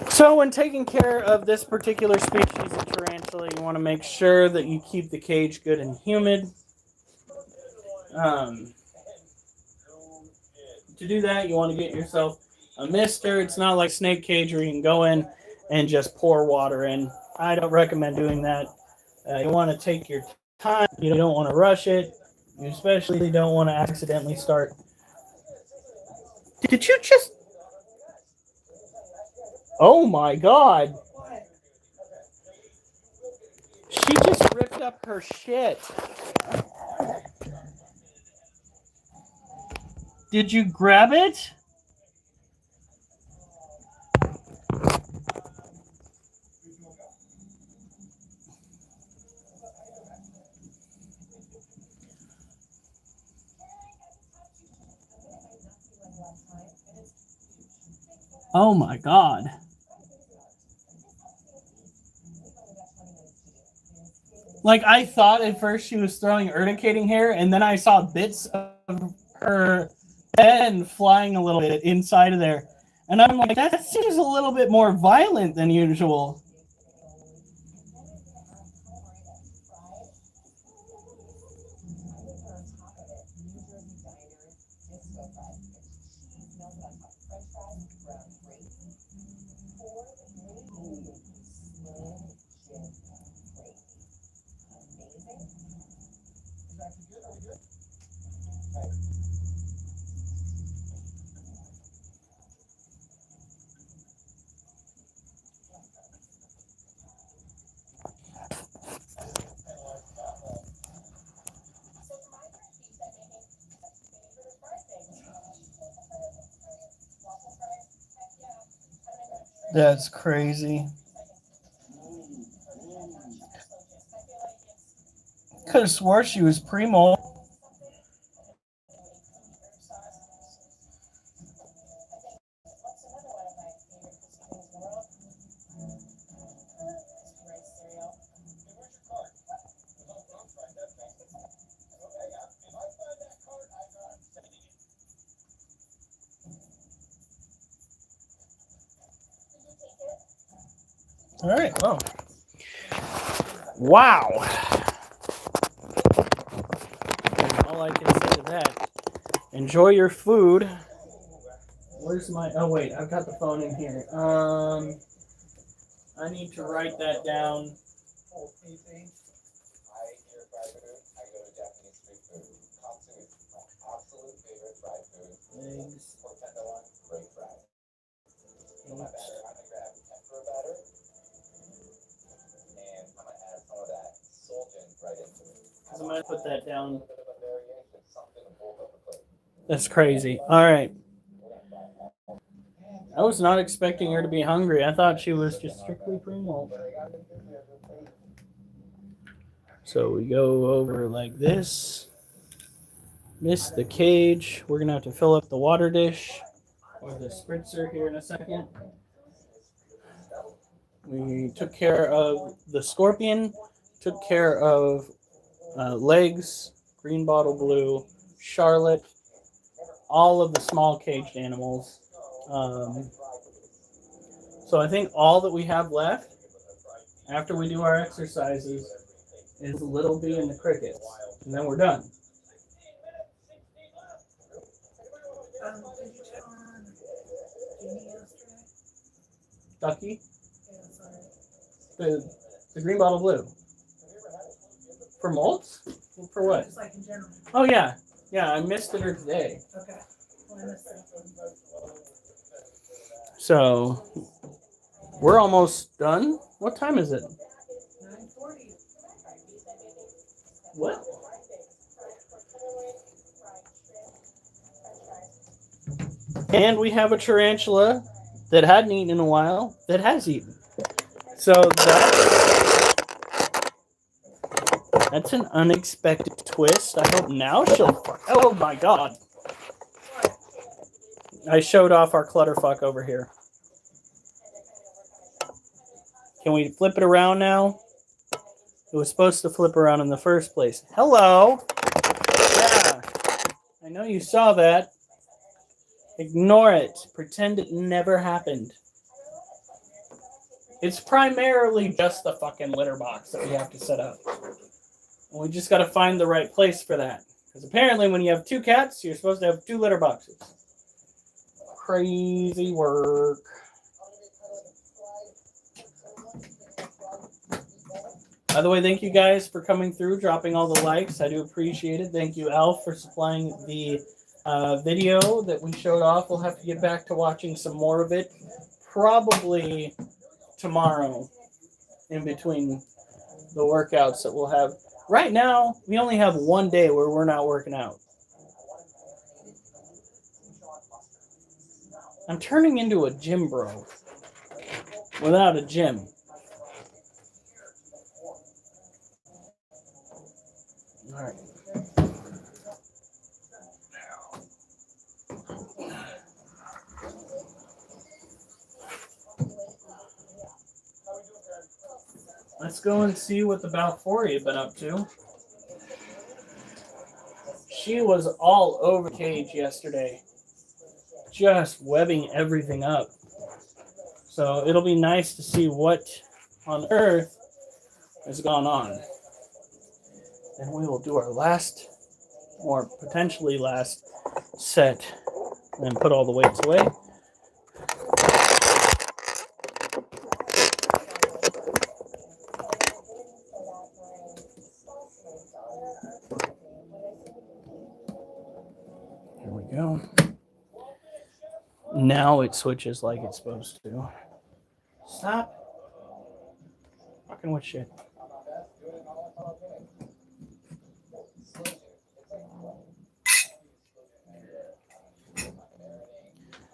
So when taking care of this particular species of tarantula, you want to make sure that you keep the cage good and humid. To do that, you want to get yourself a mister. It's not like snake cage where you can go in and just pour water in. I don't recommend doing that. You want to take your time. You don't want to rush it. You especially don't want to accidentally start. Did you just... Oh my God. She just ripped up her shit. Did you grab it? Oh my God. Like, I thought at first she was throwing urticating hair, and then I saw bits of her head flying a little bit inside of there. And I'm like, that seems a little bit more violent than usual. That's crazy. Could have swore she was primo. All right. Oh. Wow. All I can say to that. Enjoy your food. Where's my... Oh, wait. I've got the phone in here. I need to write that down. Eggs. because I'm going to put that down. That's crazy. All right. I was not expecting her to be hungry. I thought she was just strictly pre-molt. So we go over like this. Miss the cage. We're going to have to fill up the water dish or the spritzer here in a second. We took care of the scorpion, took care of legs, green bottle blue, Charlotte, all of the small caged animals. So I think all that we have left after we do our exercises is Little Bee and the crickets, and then we're done. Did you check on Jeannie yesterday? Ducky, Yeah, sorry. the green bottle blue. For molts? For what? Just like in general. Oh yeah, I missed it today. Okay. Well, I missed that. So we're almost done. What time is it? 9:40. What? And we have a tarantula that hadn't eaten in a while that has eaten. So that's an unexpected twist. I hope now she'll... Oh my god. I showed off our clutterfuck over here. Can we flip it around now? It was supposed to flip around in the first place. Hello. Yeah. I know you saw that. Ignore it. Pretend it never happened. It's primarily just the fucking litter box that we have to set up. And we just got to find the right place for that. Because apparently when you have 2 cats, you're supposed to have 2 litter boxes. Crazy work. By the way, thank you guys for coming through, dropping all the likes. I do appreciate it. Thank you, Alf, for supplying the video that we showed off. We'll have to get back to watching some more of it. Probably tomorrow in between the workouts that we'll have. Right now, we only have one day where we're not working out. I'm turning into a gym bro without a gym. All right. Let's go and see what the Balfouri have been up to. She was all over the cage yesterday, just webbing everything up. So it'll be nice to see what on earth has gone on. And we will do our last, or potentially last, set and put all the weights away. Here we go. Now it switches like it's supposed to. Stop fucking with shit.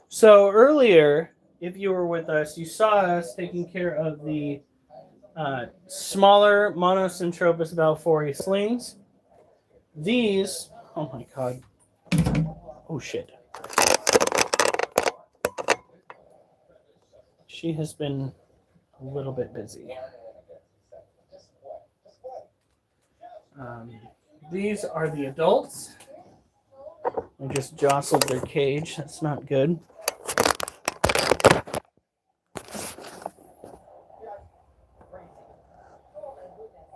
So earlier, if you were with us, you saw us taking care of the smaller Monocentropus balfouri slings. These, oh my god. Oh shit. She has been a little bit busy. These are the adults. I just jostled their cage. That's not good.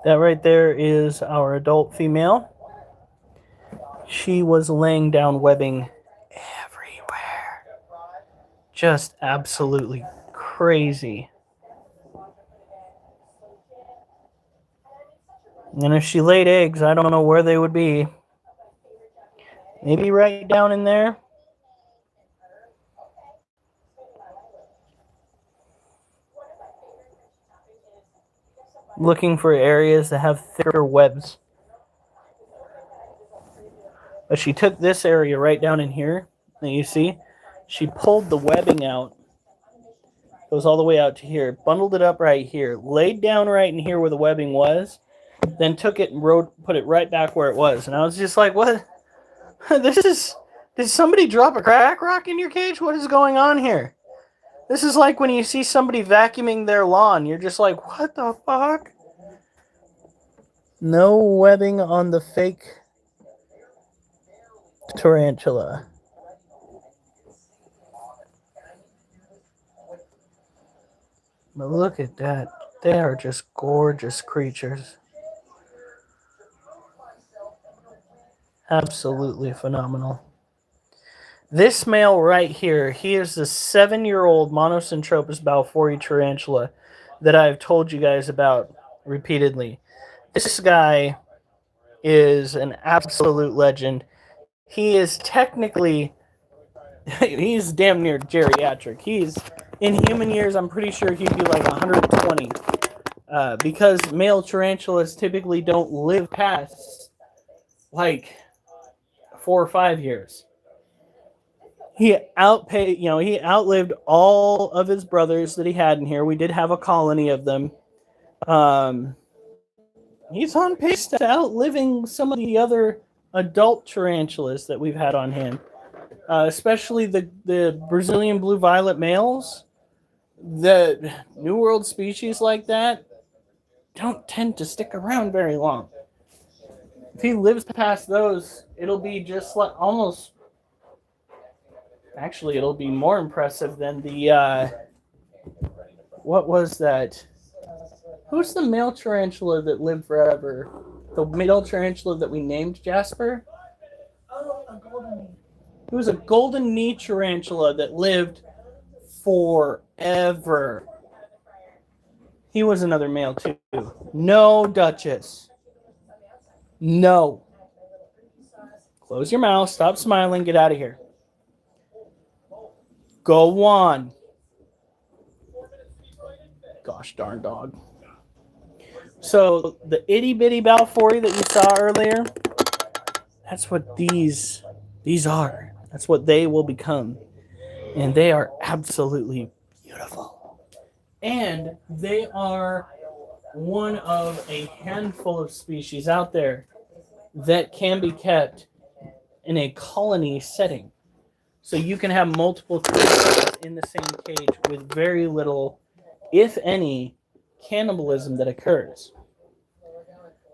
That right there is our adult female. She was laying down webbing everywhere. Just absolutely crazy. And if she laid eggs, I don't know where they would be. Maybe right down in there. Looking for areas that have thicker webs. But she took this area right down in here that you see. She pulled the webbing out. Goes all the way out to here. Bundled it up right here. Laid down right in here where the webbing was. Then took it and put it right back where it was. And I was just like, what? Did somebody drop a crack rock in your cage? What is going on here? This is like when you see somebody vacuuming their lawn. You're just like, what the fuck? No webbing on the fake tarantula. But look at that. They are just gorgeous creatures. Absolutely phenomenal. This male right here, he is the 7-year-old Monocentropas balfouri tarantula that I've told you guys about repeatedly. This guy is an absolute legend. He is technically, he's damn near geriatric. He's, in human years, I'm pretty sure he'd be like 120. Because male tarantulas typically don't live past like 4 or 5 years. He outlived all of his brothers that he had in here. We did have a colony of them. He's on pace to outliving some of the other adult tarantulas that we've had on hand. Especially the Brazilian blue violet males. The New World species like that don't tend to stick around very long. If he lives past those, it'll be just like almost... Actually, it'll be more impressive than the... what was that? Who's the male tarantula that lived forever? The male tarantula that we named Jasper? Oh, a golden knee. It was a golden knee tarantula that lived forever. He was another male too. No, Duchess. No. Close your mouth. Stop smiling. Get out of here. Go on. Gosh darn dog. So the itty bitty balfouri that you saw earlier, that's what these are. That's what they will become. And they are absolutely beautiful. And they are one of a handful of species out there that can be kept in a colony setting. So you can have multiple tarantulas in the same cage with very little, if any, cannibalism that occurs.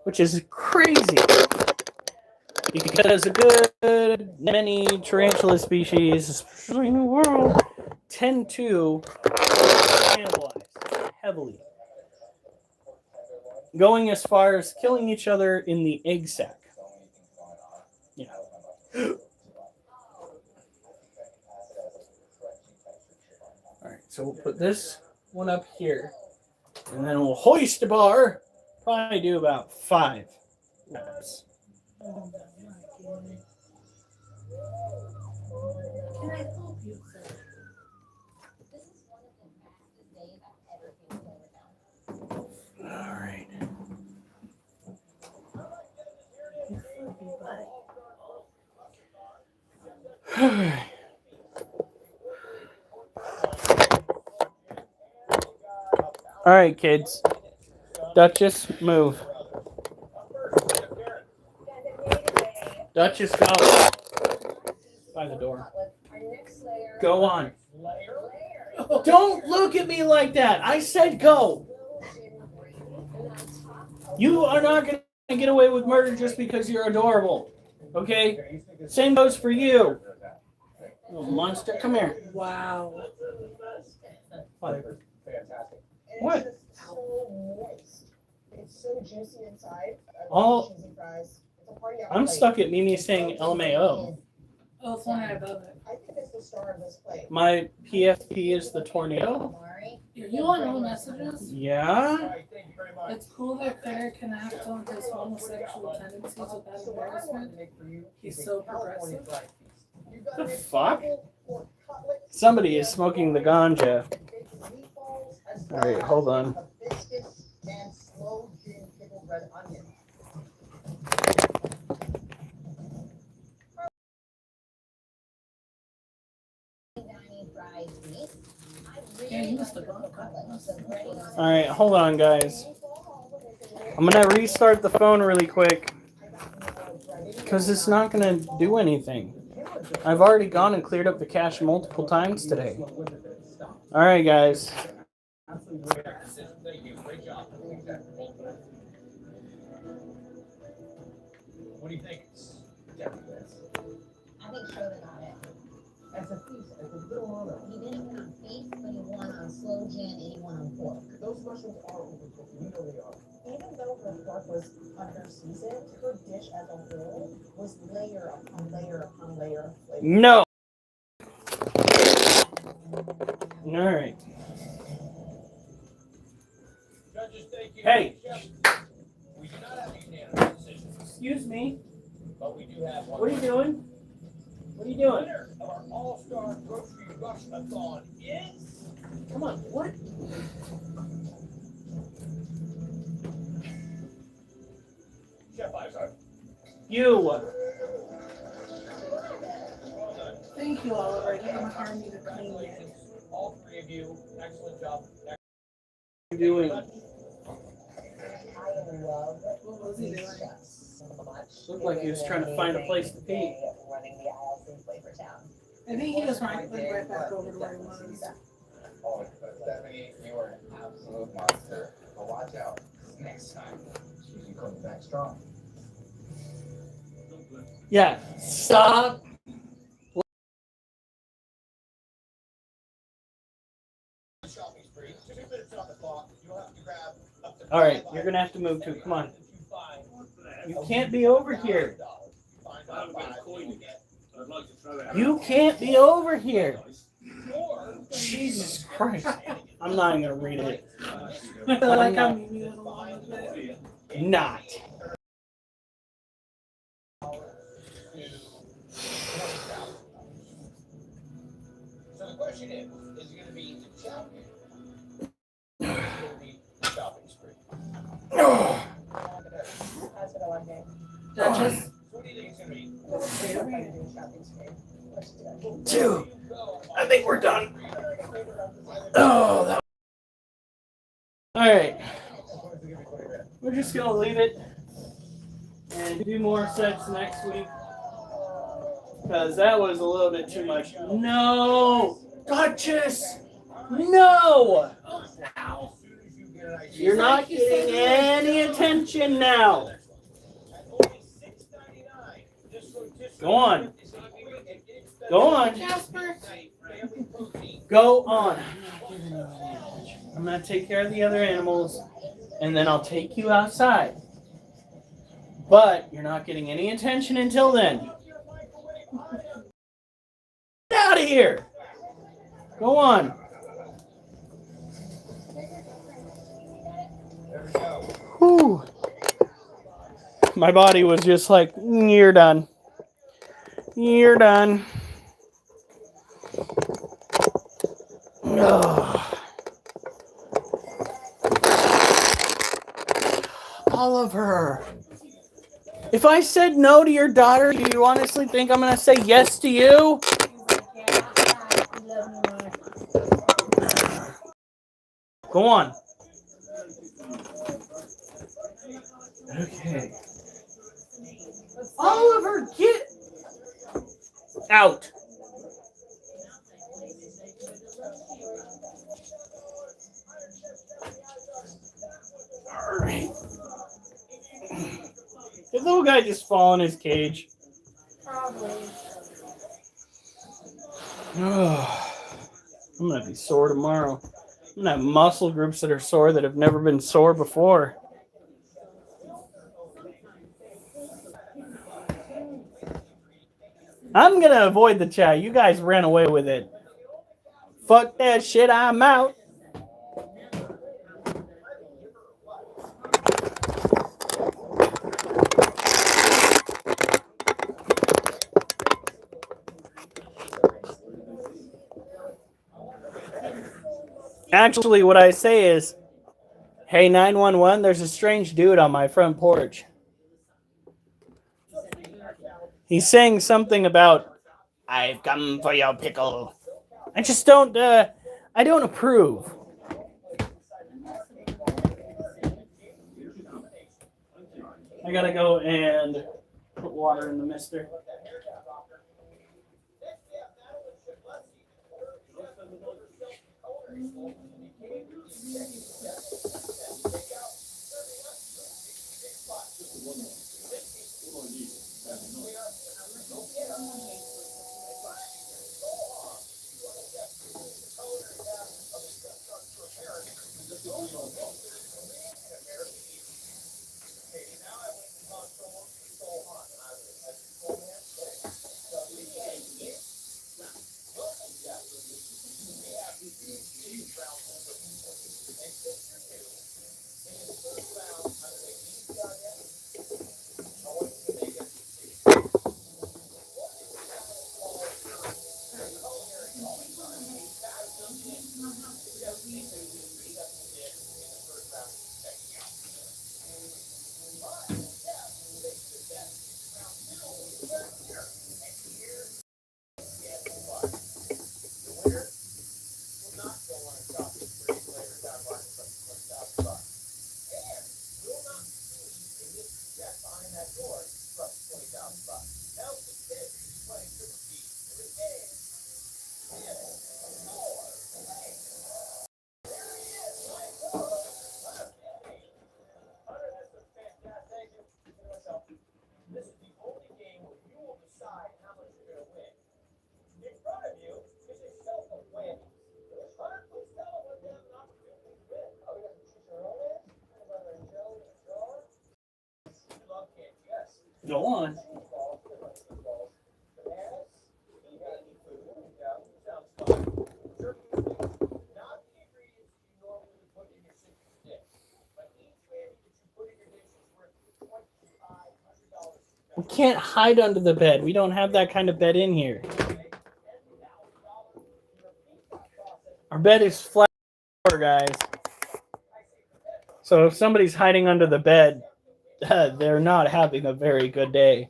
Which is crazy. Because a good many tarantula species, especially in the world, tend to cannibalize heavily. Going as far as killing each other in the egg sac. Yeah. Alright, so we'll put this one up here. And then we'll hoist a bar. Probably do about 5 reps. Oh my goodness. Can I help you, sir? This is one of the fastest days I've ever been over now. All right. All right, kids. Duchess, move. Duchess, go. By the door. Go on. Don't look at me like that. I said go. You are not going to get away with murder just because you're adorable. Okay? Same goes for you. Little monster. Come here. Wow. Fantastic. What? It's just so moist. It's so juicy inside. All, Cheesy fries. It's a party I'm appetite. stuck at Mimi saying LMAO. Oh, it's one right above it. I think it's the star of this plate. My PFP is the tornado. You want all the messages? Yeah? It's cool that Claire can act on his homosexual tendencies without embarrassment. He's so progressive. The fuck? Somebody is smoking the ganja. All right, hold on. Biscuits and slow gin pickled red onion. Yeah, you must have gone. All right, hold on, guys. I'm gonna restart the phone really quick because it's not gonna do anything. I've already gone and cleared up the cache multiple times today. All right, guys. What do you think? I think Schroeder got it. As a feast, as a little mono. He didn't want feast, but he won on slow gin and he won on pork. Those mushrooms are overcooked. You know they are. Even though her pork was under seasoned, her dish as a whole was layer upon layer upon layer of flavor. No. All right. Hey. We do not have a unanimous decision, Excuse me. but we do have one. What are you doing? What are you doing? Winner of our All-Star Grocery Rush-a-thon is... Come on. What? Chef Izard. You. Well done. Thank you, Oliver. You don't hire me to clean it. Congratulations, all three of you. Excellent job. What are you doing? I love What was he doing? chefs so much. Looked like he was trying to find a place to pee. Running the aisles in Flavor Town. I think he just went right back over to where he was. Oh, Stephanie, you are an absolute monster. But watch out. Next time, she's usually coming back strong. Yeah. Stop. Shopping spree. 2 minutes on the clock. You'll have to grab up to All right, you're gonna have to move too. Come on. You can't be over here. You can't be over here. Jesus Christ. I'm not even gonna read it. I feel like I'm leaving it alone a bit. Not. So the question is it going to be the champion? Or is it going to be the shopping spree? That's what I want to do. Duchess. So what do you think it's going to be? Shopping spree. Two. I think we're done. Oh, that. All right. We're just gonna leave it and do more sets next week because that was a little bit too much. No, Duchess. No. You're not getting any attention now. Go on. Go on. Jasper. Go on. I'm going to take care of the other animals, and then I'll take you outside. But you're not getting any attention until then. Get out of here. Go on. Whew. My body was just like, you're done. You're done. Ugh. Oliver, if I said no to your daughter, do you honestly think I'm going to say yes to you? Go on. Okay. Oliver, get out. All right. Did the little guy just fall in his cage? Probably. I'm going to be sore tomorrow. I'm going to have muscle groups that are sore that have never been sore before. I'm going to avoid the chat. You guys ran away with it. Fuck that shit. I'm out. Actually, what I say is, hey, 911, there's a strange dude on my front porch. He's saying something about, I've come for your pickle. I just don't, I don't approve. I gotta go and put water in the mister. Go on. We can't hide under the bed. We don't have that kind of bed in here. Our bed is flat, guys. So if somebody's hiding under the bed, they're not having a very good day.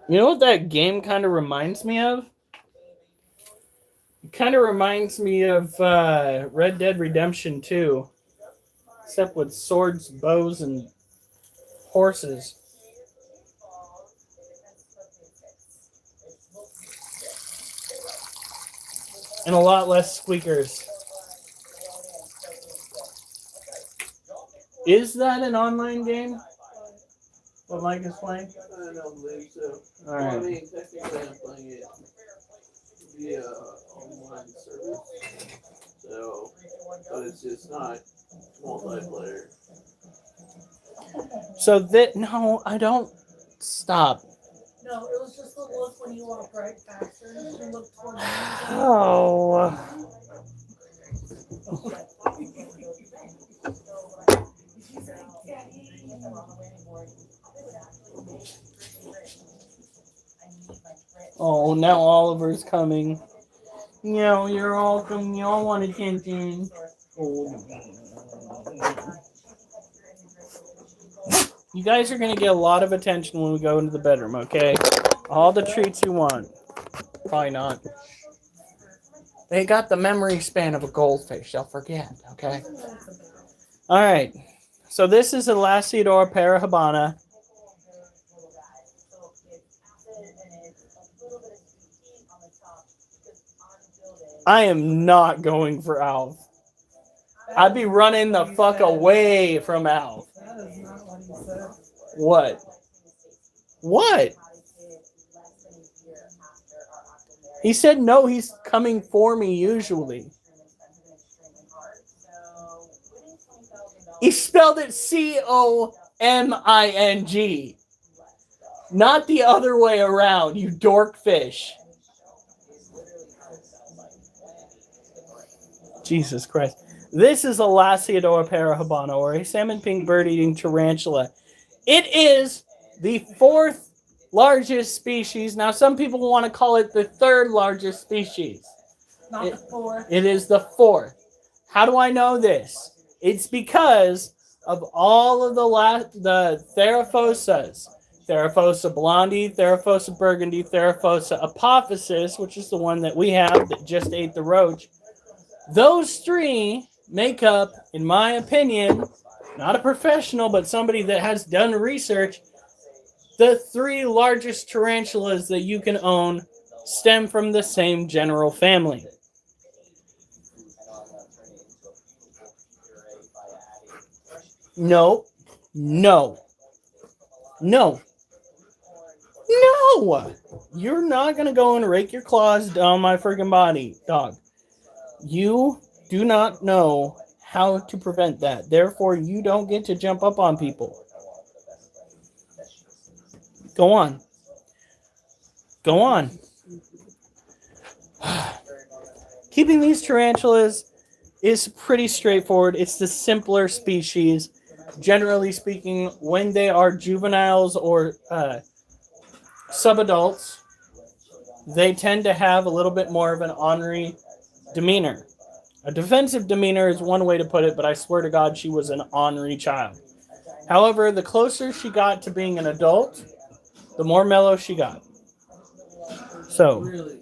You know what that game kind of reminds me of? It kind of reminds me of Red Dead Redemption 2. Except with swords, bows, and horses. And a lot less squeakers. Is that an online game? What Mike is playing? I don't believe so. All Well, I right. mean, technically I'm playing it via online service. So, but it's just not multiplayer. So that no, I don't stop. No, it was just the look when you walk right past her. You look toward me. Oh. Oh, now Oliver's coming. No, you're all coming. You all want attention. Oh. You guys are going to get a lot of attention when we go into the bedroom, okay? All the treats you want. Probably not. They got the memory span of a goldfish. They'll forget, okay? All right. So this is a Laciador Parahabana. I am not going for Alf. I'd be running the fuck away from Alf. That is not what he said. What? What? He said no, he's coming for me usually. He spelled it C-O-M-I-N-G. Not the other way around, you dorkfish. Jesus Christ. This is a Laciador Parahabana, or a salmon pink bird-eating tarantula. It is the fourth largest species. Now, some people want to call it the third largest species. Not the fourth. It is the fourth. How do I know this? It's because of all of the Theraphosas. Theraphosa blondie, Theraphosa burgundy, Theraphosa apophysis, which is the one that we have that just ate the roach. Those three make up, in my opinion, not a professional, but somebody that has done research, the three largest tarantulas that you can own stem from the same general family. No. You're not going to go and rake your claws down my freaking body, dog. You do not know how to prevent that. Therefore, you don't get to jump up on people. Go on. Keeping these tarantulas is pretty straightforward. It's the simpler species. Generally speaking, when they are juveniles or subadults, they tend to have a little bit more of an ornery demeanor. A defensive demeanor is one way to put it, but I swear to God, she was an ornery child. However, the closer she got to being an adult, the more mellow she got. So, Really?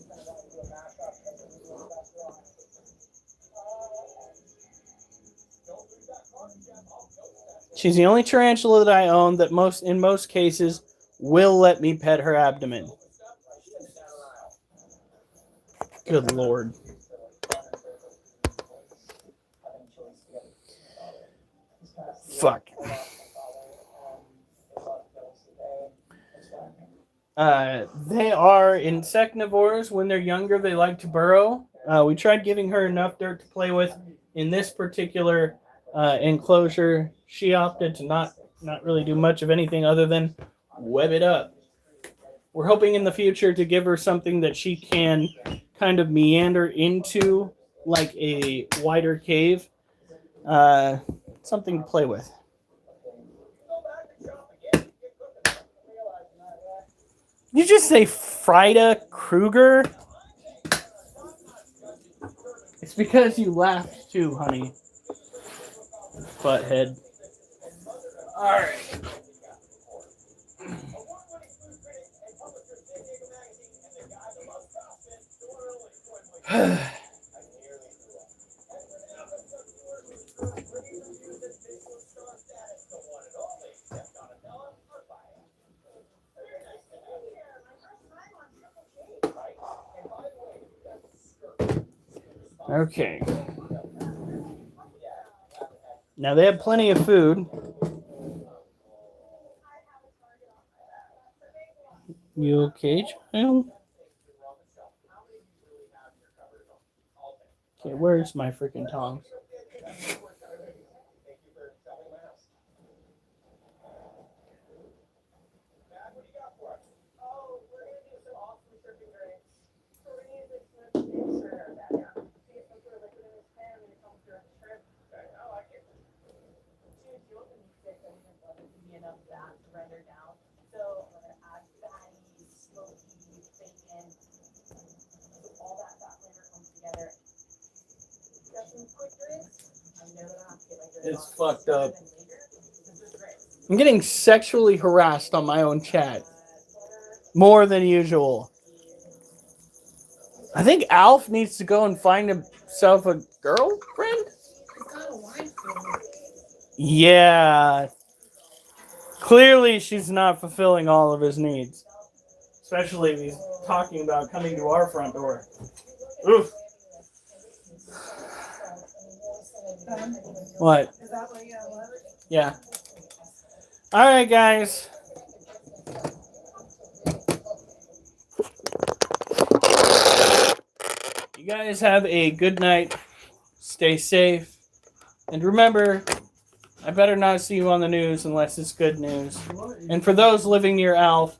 she's the only tarantula that I own that in most cases will let me pet her abdomen. Good Lord. Fuck. They are insectivores. When they're younger, they like to burrow. We tried giving her enough dirt to play with. In this particular enclosure, she opted to not really do much of anything other than web it up. We're hoping in the future to give her something that she can kind of meander into, like a wider cave. Something to play with. You just say Frida Krueger? It's because you laughed too, honey. Butthead. Alright. Okay. Now they have plenty of food. You okay, child? Okay, where's my freaking tongs? It's fucked up. I'm getting sexually harassed on my own chat. More than usual. I think Alf needs to go and find himself a girlfriend. Yeah. Clearly she's not fulfilling all of his needs. Especially if he's talking about coming to our front door. Oof. What? Yeah. All right, guys. You guys have a good night. Stay safe. And remember, I better not see you on the news unless it's good news. And for those living near Alf,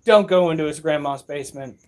don't go into his grandma's basement.